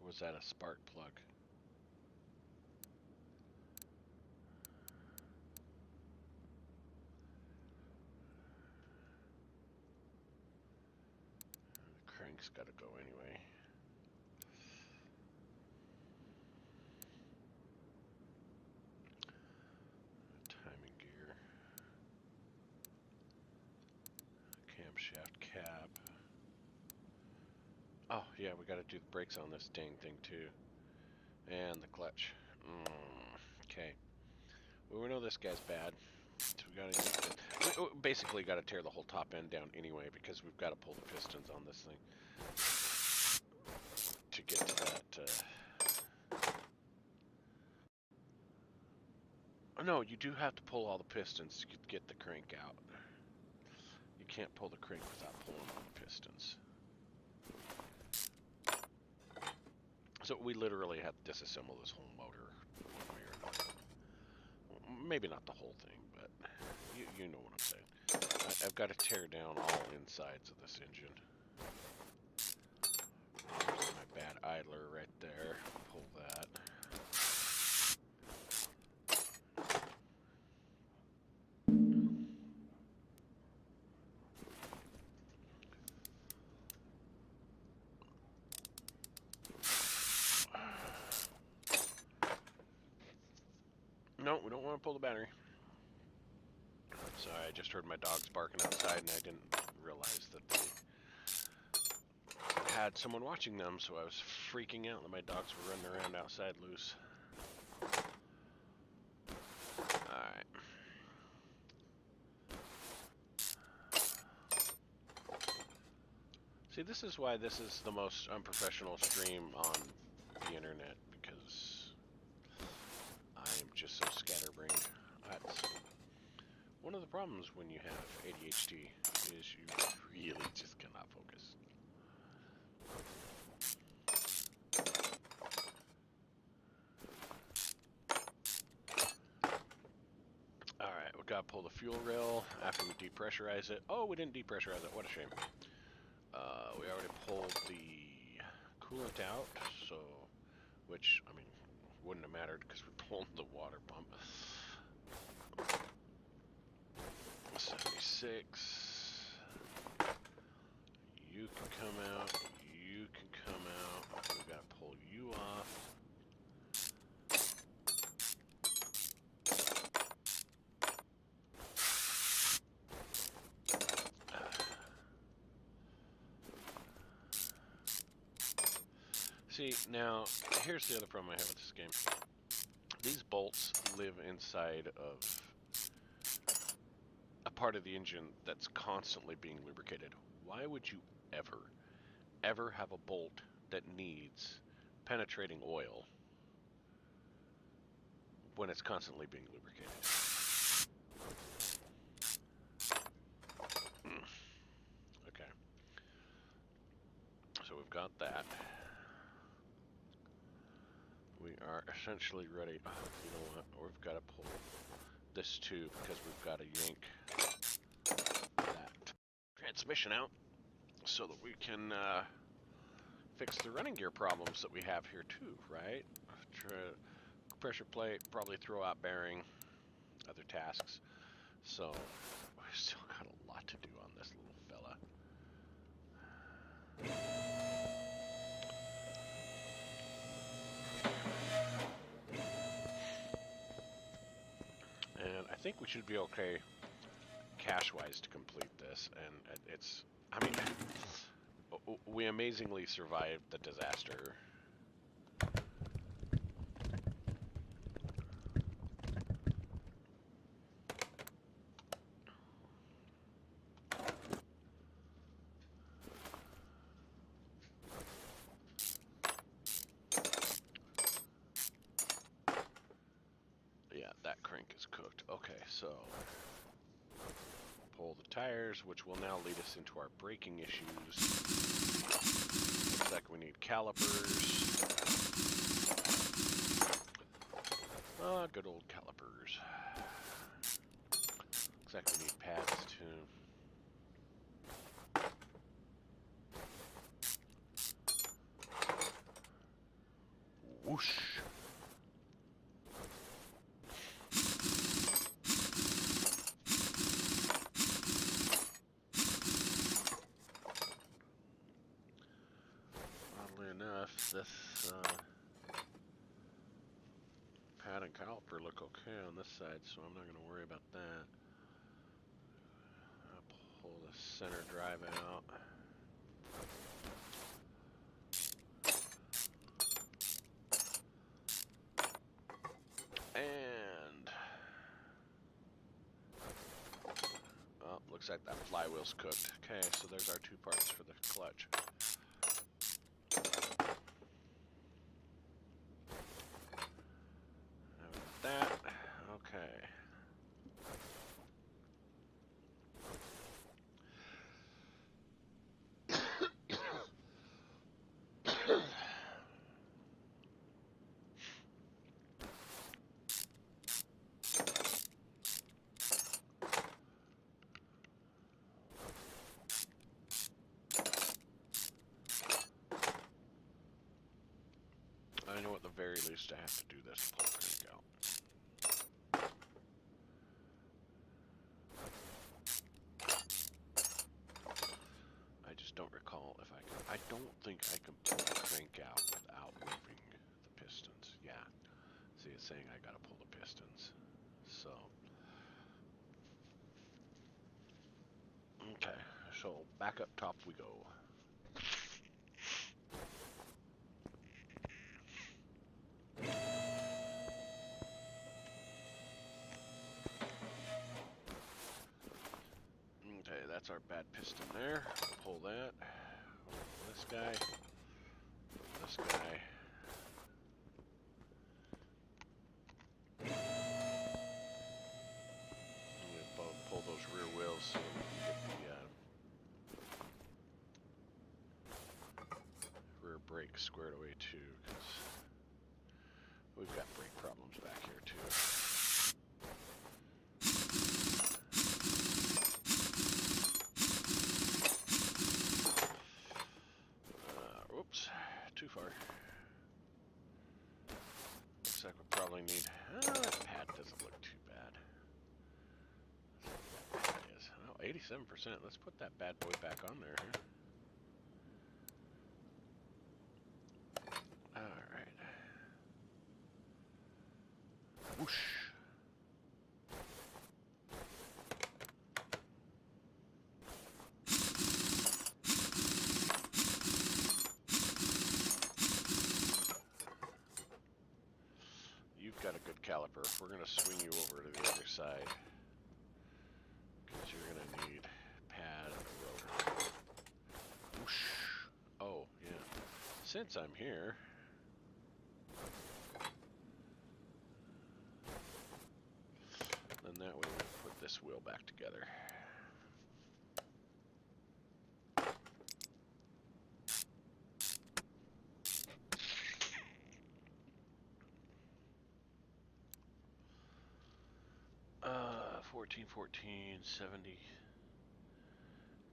Or was that a spark plug? The crank's gotta go anyway. Timing gear. Camshaft cap. Oh, yeah, we gotta do the brakes on this dang thing too. And the clutch. Okay. Well, we know this guy's bad. So we basically gotta tear the whole top end down anyway because we've gotta pull the pistons on this thing to get to that. Oh, no, you do have to pull all the pistons to get the crank out. You can't pull the crank without pulling all the pistons. So we literally have to disassemble this whole motor one way or another. Maybe not the whole thing, but you know what I'm saying. I've got to tear down all insides of this engine. There's my bad idler right there. Pull that. No, we don't want to pull the battery. Sorry, I just heard my dogs barking outside and I didn't realize that they had someone watching them, so I was freaking out that my dogs were running around outside loose. Alright. See, this is why this is the most unprofessional stream on the internet, because I am just so scatterbrained. That's one of the problems when you have ADHD, is you really just cannot focus. Alright, we gotta pull the fuel rail after we depressurize it. Oh, we didn't depressurize it. What a shame. We already pulled the coolant out, so, which, I mean, wouldn't have mattered because we pulled the water pump. 76. You can come out. You can come out. We gotta pull you off. See, now, here's the other problem I have with this game. These bolts live inside of a part of the engine that's constantly being lubricated. Why would you ever have a bolt that needs penetrating oil when it's constantly being lubricated? Okay. So we've got that. We are essentially ready. Oh, you know what? We've got to pull this too because we've got to yank that transmission out so that we can fix the running gear problems that we have here too, right? Pressure plate, probably throw out bearing, other tasks. So we've still got a lot to do on this little fella. And I think we should be okay cash-wise to complete this. And it's, I mean, we amazingly survived the disaster. Yeah, that crank is cooked. Okay, so pull the tires, which will now lead us into our braking issues. Looks like we need calipers. Ah, good old calipers. Looks like we need pads too. Whoosh. Oddly enough, this pad and caliper look okay on this side, so I'm not going to worry about that. I'll pull the center drive out. And oh, looks like that flywheel's cooked. Okay, so there's our two parts for the clutch. That, okay. I know at the very least I have to do this pull crank out. I just don't recall if I can. I don't think I can pull the crank out without moving the pistons. Yeah. See, it's saying I gotta pull the pistons. So. Okay, so back up top we go. Okay, that's our bad piston there. Pull that. This guy. This guy. I'm gonna pull those rear wheels so we can get the rear brake squared away too, because we've got brake problems back here too. probably need... that pad doesn't look too bad. It is. Oh, 87%. Let's put that bad boy back on there. Huh? Alright. Whoosh. You've got a good caliper. We're going to swing you over to the other side. Because you're going to need pad and a rotor. Whoosh. Oh, yeah. Since I'm here... then that way we can put this wheel back together. 14, 70.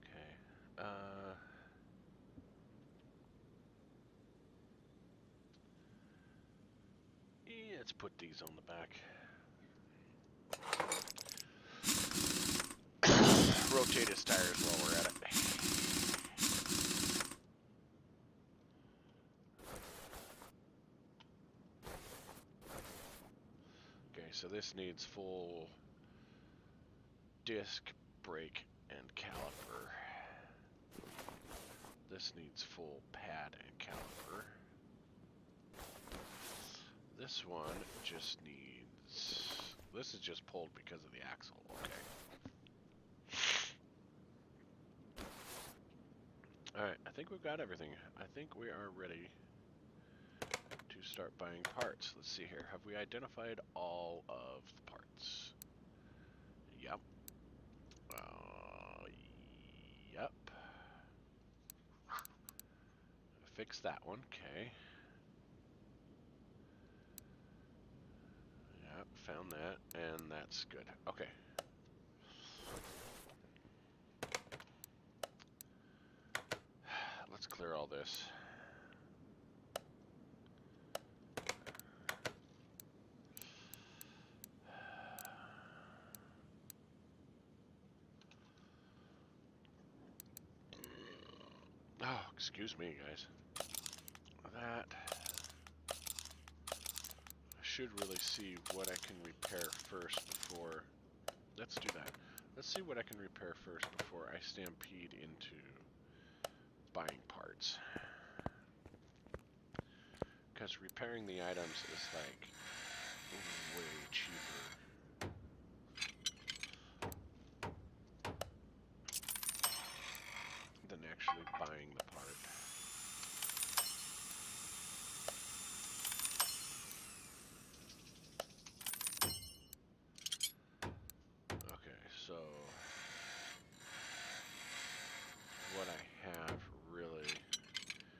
Okay. Yeah, let's put these on the back. Rotate his tires while we're at it. Okay, so this needs full disc, brake, and caliper. This needs full pad and caliper. This one just needs... this is just pulled because of the axle. Okay. Alright, I think we've got everything. I think we are ready to start buying parts. Let's see here. Have we identified all of the parts? Yep. Yep. Fix that one. Okay. Yep, found that, and that's good. Okay. Let's clear all this. Oh, excuse me, guys. That... I should really see what I can repair first before... let's do that. Let's see what I can repair first before I stampede into buying parts. Because repairing the items is like way cheaper than actually buying the part. Okay, so what I have really,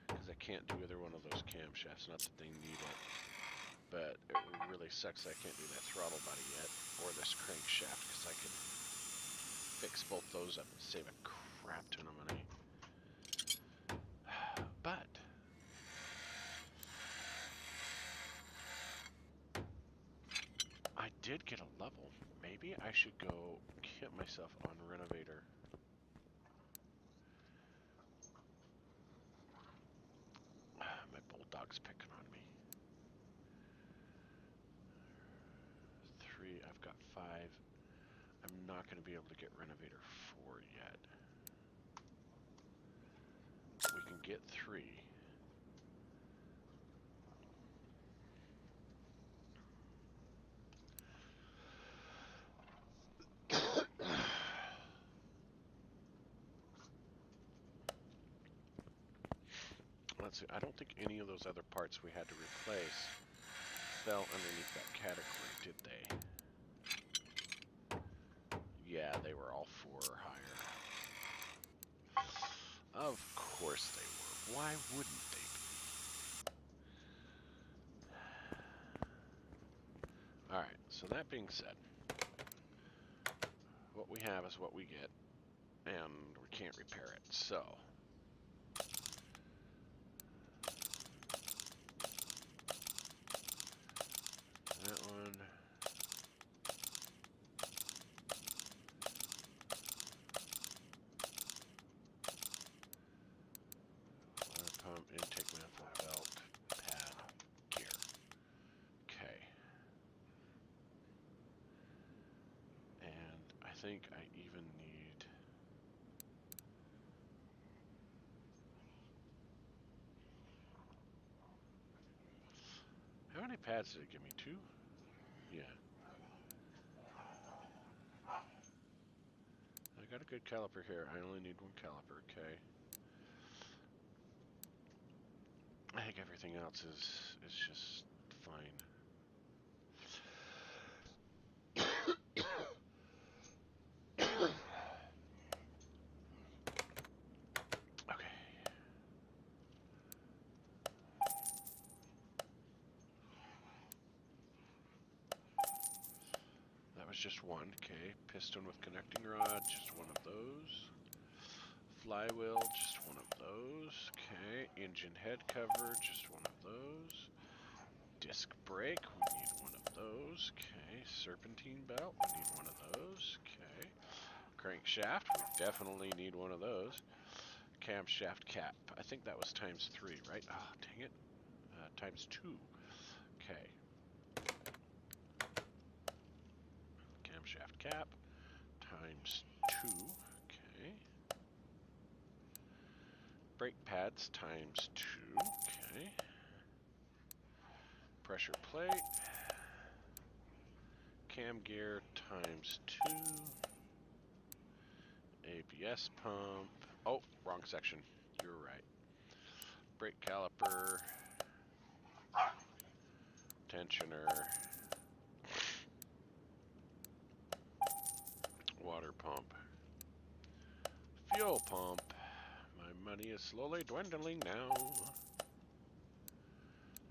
because I can't do either one of those camshafts, not that they need it, but it really sucks I can't do that throttle body yet, or this crankshaft, because I could fix both those up and save a crap ton of money. But I did get a level. Maybe I should go get myself on Renovator. My bulldog's picking on me. 3, I've got 5. I'm not going to be able to get Renovator 4 yet. We can get 3. Let's see, I don't think any of those other parts we had to replace fell underneath that category, did they? Yeah, they were all 4 or higher. Of course they were. Why wouldn't they be? Alright, so that being said, what we have is what we get, and we can't repair it, so... that think I even need... How many pads did it give me? 2? Yeah. I got a good caliper here. I only need 1 caliper, okay. I think everything else is just fine. Okay. That was just 1, okay. Piston with connecting rod, just 1 of those. Flywheel, just 1 of those. Okay. Engine head cover, just 1 of those. Disc brake, we need 1 of those. Okay. Serpentine belt, we need 1 of those. Okay. Crankshaft, we definitely need 1 of those. Camshaft cap, I think that was times 3, right? Oh, dang it. Times 2. Okay. Camshaft cap, times 2. Okay. Brake pads, times 2. Okay. Pressure plate. Cam gear, times 2. ABS pump. Oh, wrong section. You're right. Brake caliper. Tensioner. Water pump. Fuel pump. My money is slowly dwindling now.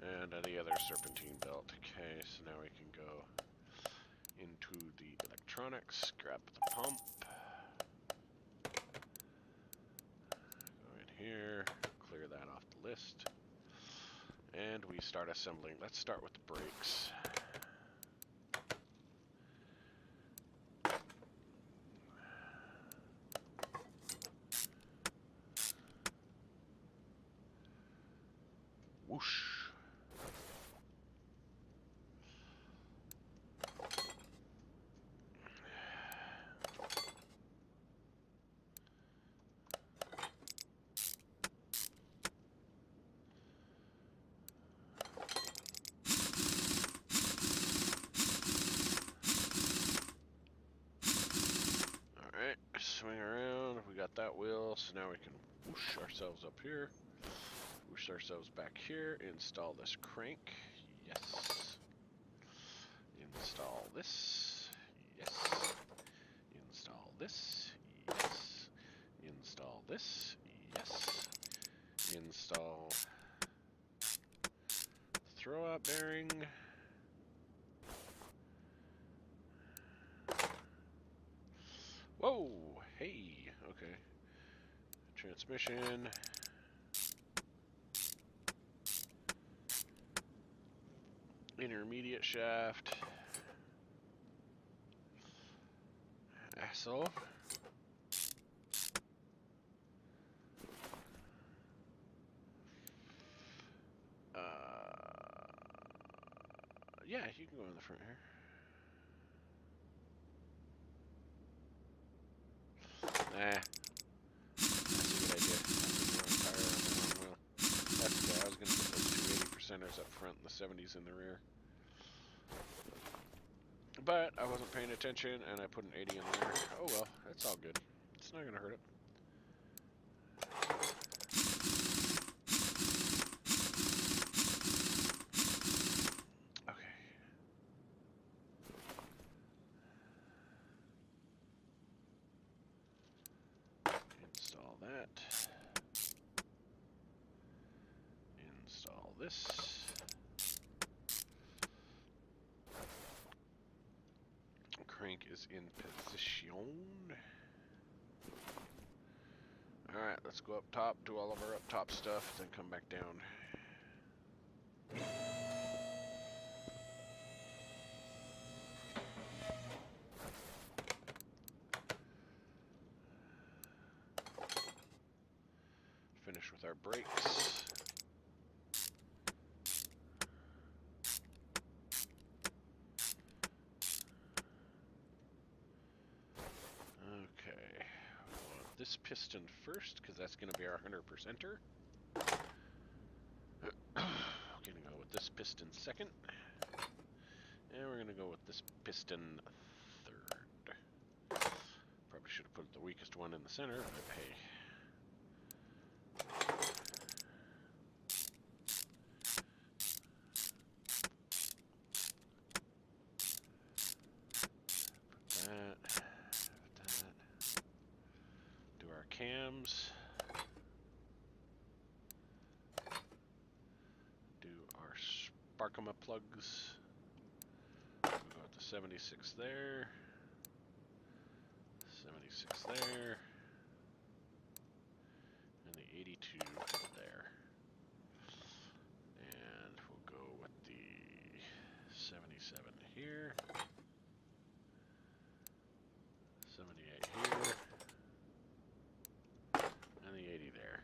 And the other serpentine belt. Okay, so now we can go into the electronics, grab the pump. Go in here, clear that off the list. And we start assembling. Let's start with the brakes. Whoosh. Alright, swing around. We got that wheel, so now we can whoosh ourselves up here. Whoosh ourselves back here. Install this crank. Yes. Install this. Yes. Install this. Yes. Install this. Yes. Install throw-out bearing. Whoa! Hey! Okay. Transmission. Intermediate shaft. Axle. Yeah, you can go in the front here. Nah. That's a good idea. Tire on the wrong wheel. That's okay. I was going to put those 280%ers up front and the 70s in the rear. But I wasn't paying attention and I put an 80 in there. Oh well, that's all good. It's not going to hurt it. Install that. Install this. Crank is in position. Alright, let's go up top, do all of our up top stuff, then come back down. Finish with our brakes. this piston first, because that's going to be our 100%er. We're going to go with this piston second. And we're going to go with this piston third. Probably should have put the weakest one in the center, but hey. Do our cams. Do our Sparkema plugs. We'll go with the 76 there. 76 there. And the 82 there. And we'll go with the 77 here. 78 here. And the 80 there.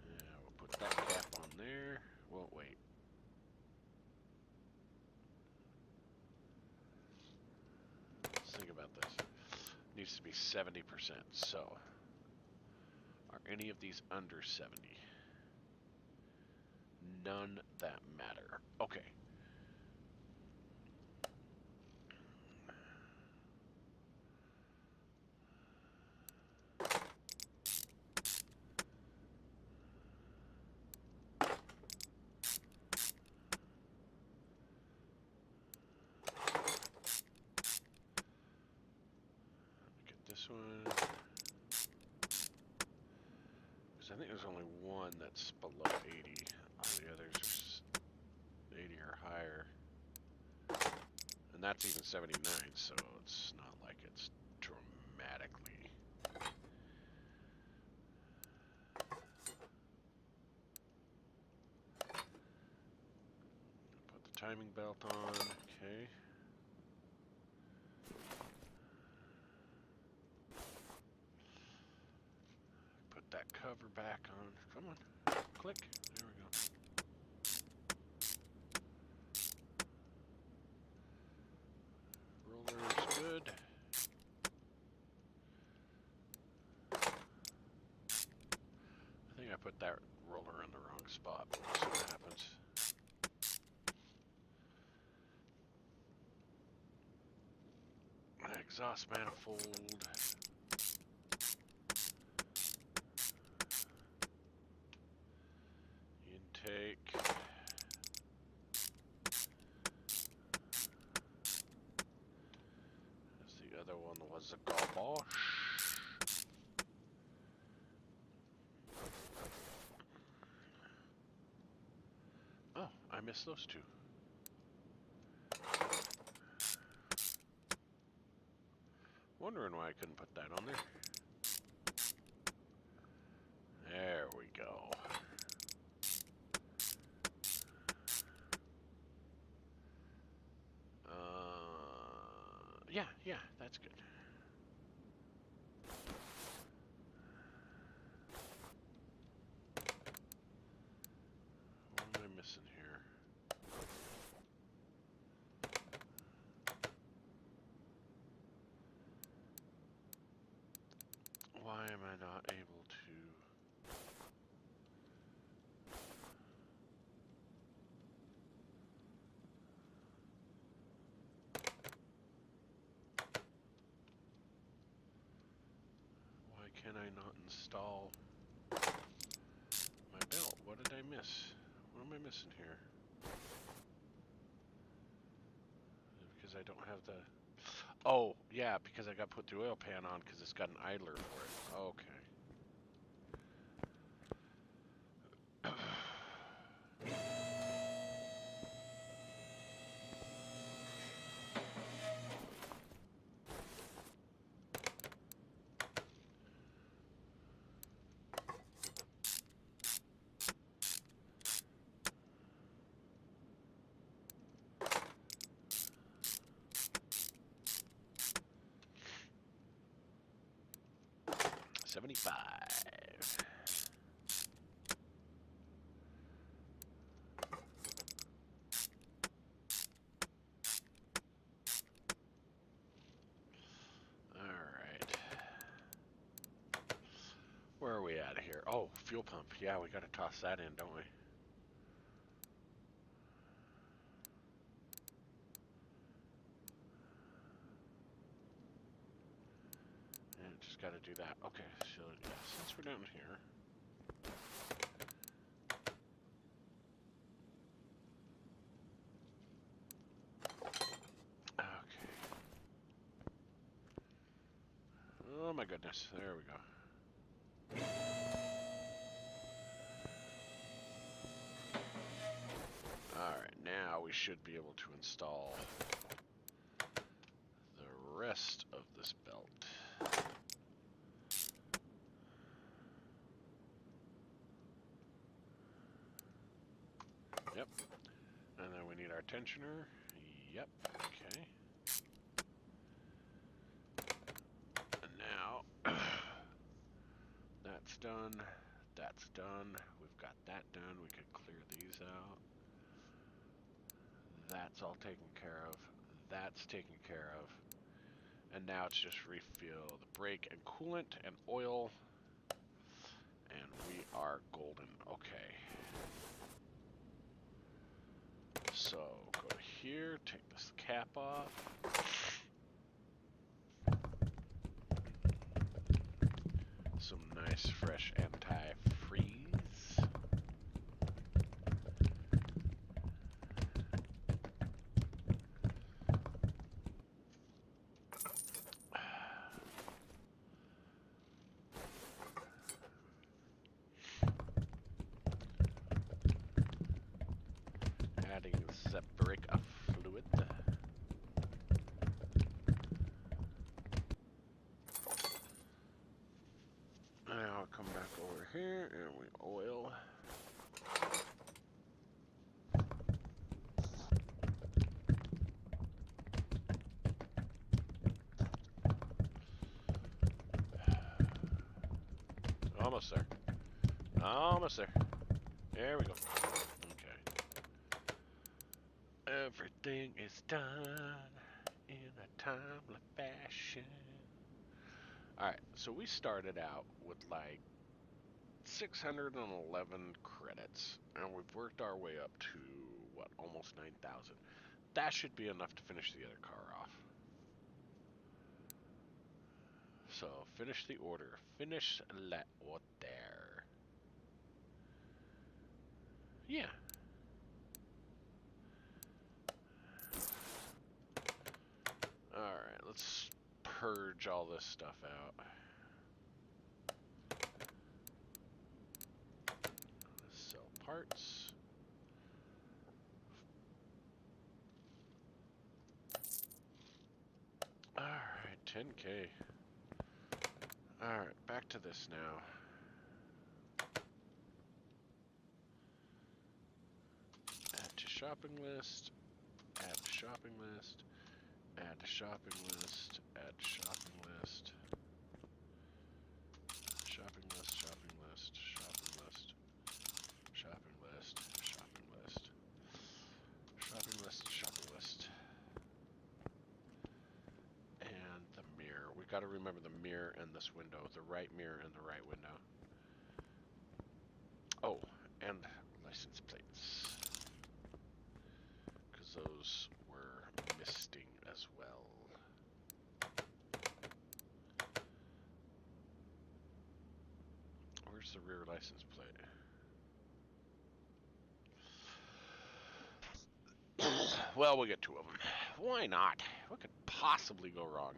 Yeah, we'll put that cap on there. Well, wait. Let's think about this. Needs to be 70%. So, are any of these under 70? None that matter. Okay. This one, because I think there's only one that's below 80. All the others are 80 or higher, and that's even 79. So it's not like it's dramatically. Put the timing belt on. Okay. That cover back on. Come on. Click. There we go. Roller's good. I think I put that roller in the wrong spot. We'll see what happens. Exhaust manifold. Intake. As the other one was a gauge. Oh, I missed those two. Wondering why I couldn't put that on there. There we go. Yeah, that's good. What am I missing here? Why am I not able to? Can I not install my belt? What did I miss? What am I missing here? Because I don't have the... Oh, yeah, because I got to put the oil pan on because it's got an idler for it. Okay. Oh, fuel pump. Yeah, we gotta toss that in, don't we? Yeah, just gotta do that. Okay, so yeah, since we're down here. Okay. Oh my goodness, there we go. Alright, now we should be able to install the rest of this belt. Yep. And then we need our tensioner. Yep. Okay. And now that's done. That's done. We've got that done. We could clear these out. That's all taken care of. That's taken care of. And now it's just refill the brake and coolant and oil. And we are golden. Okay. So go to here, take this cap off. Some nice fresh anti-freeze. Adding the brake of fluid. Now come back over here and we oil. Almost there. Almost there. There we go. Okay. Everything is done in a timely fashion. Alright, so we started out with like 611 credits, and we've worked our way up to, what, almost 9,000. That should be enough to finish the other car off. So, finish the order. Finish la order. Yeah. Alright, let's purge all this stuff out. Sell parts. Alright, 10K. Alright, back to this now. Add to shopping list. Add to shopping list. Add to shopping list. Add to shopping list. Shopping list, shopping list, shopping list. Shopping list, shopping list. Shopping list, shopping list. And the mirror. We've got to remember the mirror and this window. The right mirror and the right window. Oh, and license plates. Because those were misting as well. Where's the rear license plate? Well, we'll get two of them. Why not? What could possibly go wrong?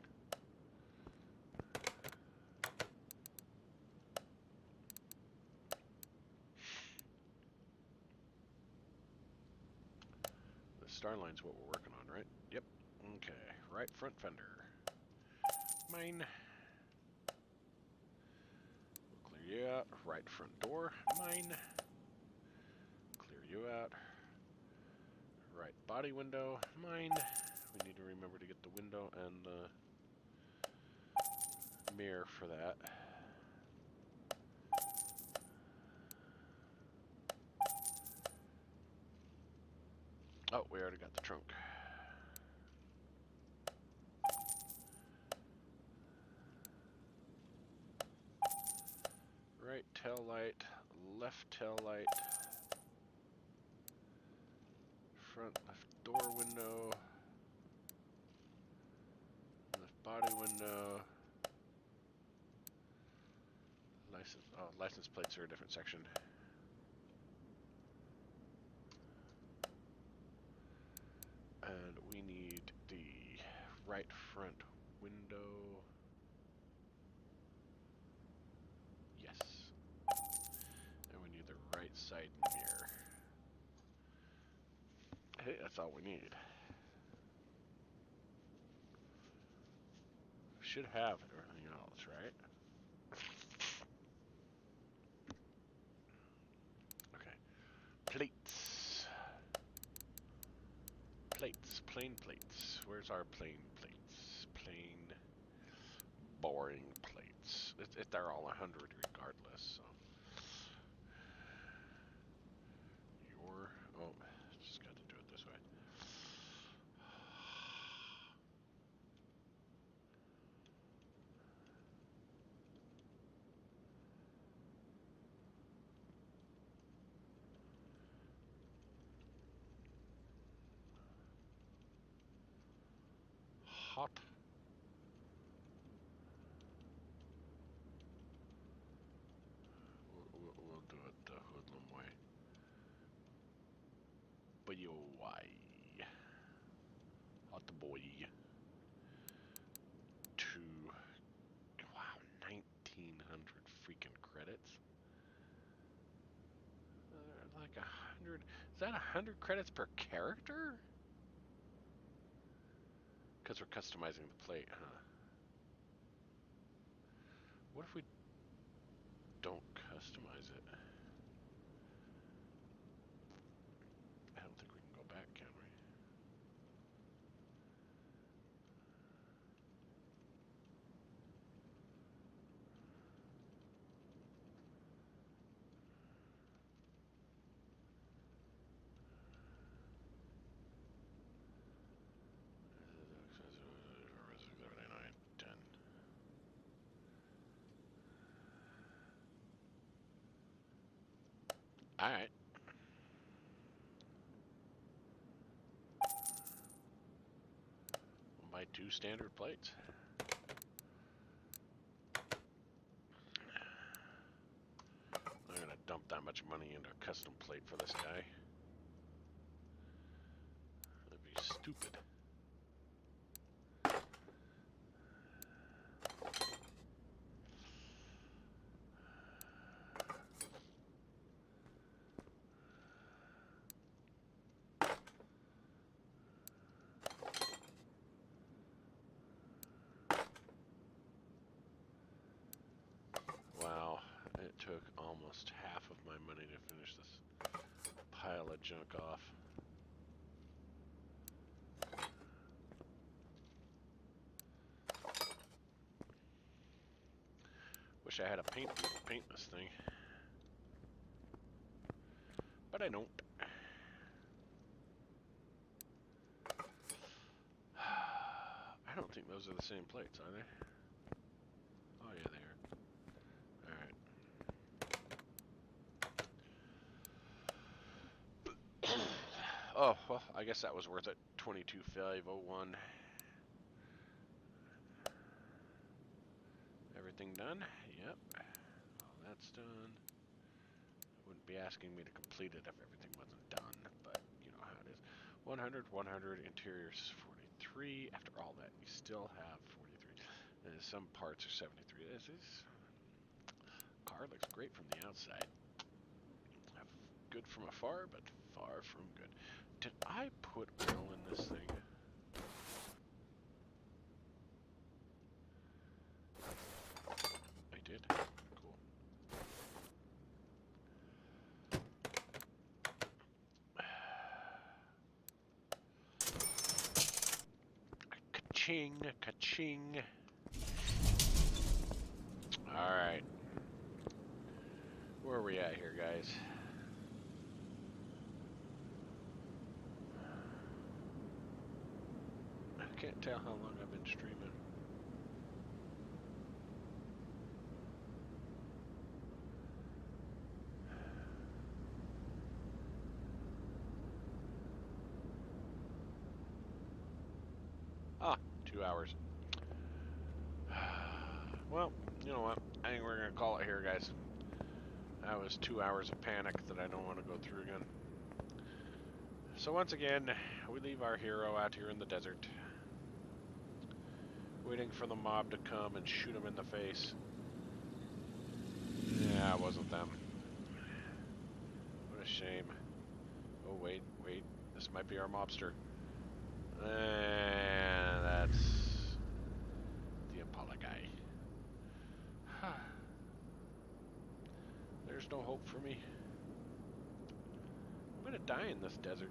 The Starline's what we're working on, right? Yep. Okay. Right front fender. Mine. We'll clear you out. Right front door. Mine. Clear you out. Right body window. Mine. We need to remember to get the window and the mirror for that. Oh, we already got the trunk. Right tail light. light, left tail light, front left door window, left body window. License plates are a different section. And we need the right front window. Yes. And we need the right side mirror. Hey, that's all we need. Should have everything else, right? Okay. Plates. Plates. Plain plates. Where's our plain plates? Plain, boring plates. They're all 100 regardless, so. Oh, just got to do it this way. Hot. We'll do it the hoodlum way. But yo, why? Hot boy. Wow, 1,900 freaking credits. Like 100. Is that 100 credits per character? Because we're customizing the plate, huh? What if we don't customize it? I don't think we can go back, can we? Alright. We'll buy 2 standard plates. I'm gonna dump that much money into a custom plate for this guy. That'd be stupid. Wow, it took almost half of my money to finish this pile of junk off. Wish I had a paint booth to paint this thing. But I don't. I don't think those are the same plates, are they? Oh yeah, they are. Alright. Oh, well, I guess that was worth it. 22,501. Everything done? Yep. All that's done. Wouldn't be asking me to complete it if everything wasn't done, but you know how it is. 100, 100, interiors 43. After all that, you still have 43. And some parts are 73. This car looks great from the outside. Good from afar, but far from good. Did I put oil in this thing? I did? Cool. Ka-ching, ka-ching. Alright. Where are we at here, guys? I can't tell how long I've been streaming. Ah, 2 hours. Well, you know what? I think we're gonna call it here, guys. That was 2 hours of panic that I don't want to go through again. So once again, we leave our hero out here in the desert, waiting for the mob to come and shoot him in the face. Yeah, it wasn't them. What a shame. Oh, wait. This might be our mobster. And that's the Impala guy. There's no hope for me. I'm gonna die in this desert.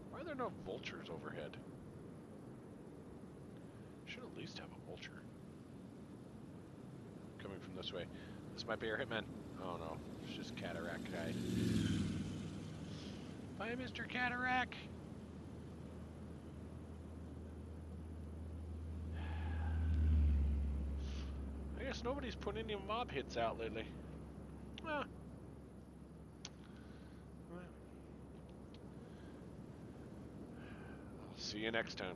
Why are there no vultures overhead? Should at least have a vulture. Coming from this way. This might be our hitman. Oh no, it's just Cataract guy. Bye, Mr. Cataract! I guess nobody's put any mob hits out lately. Well, I'll see you next time.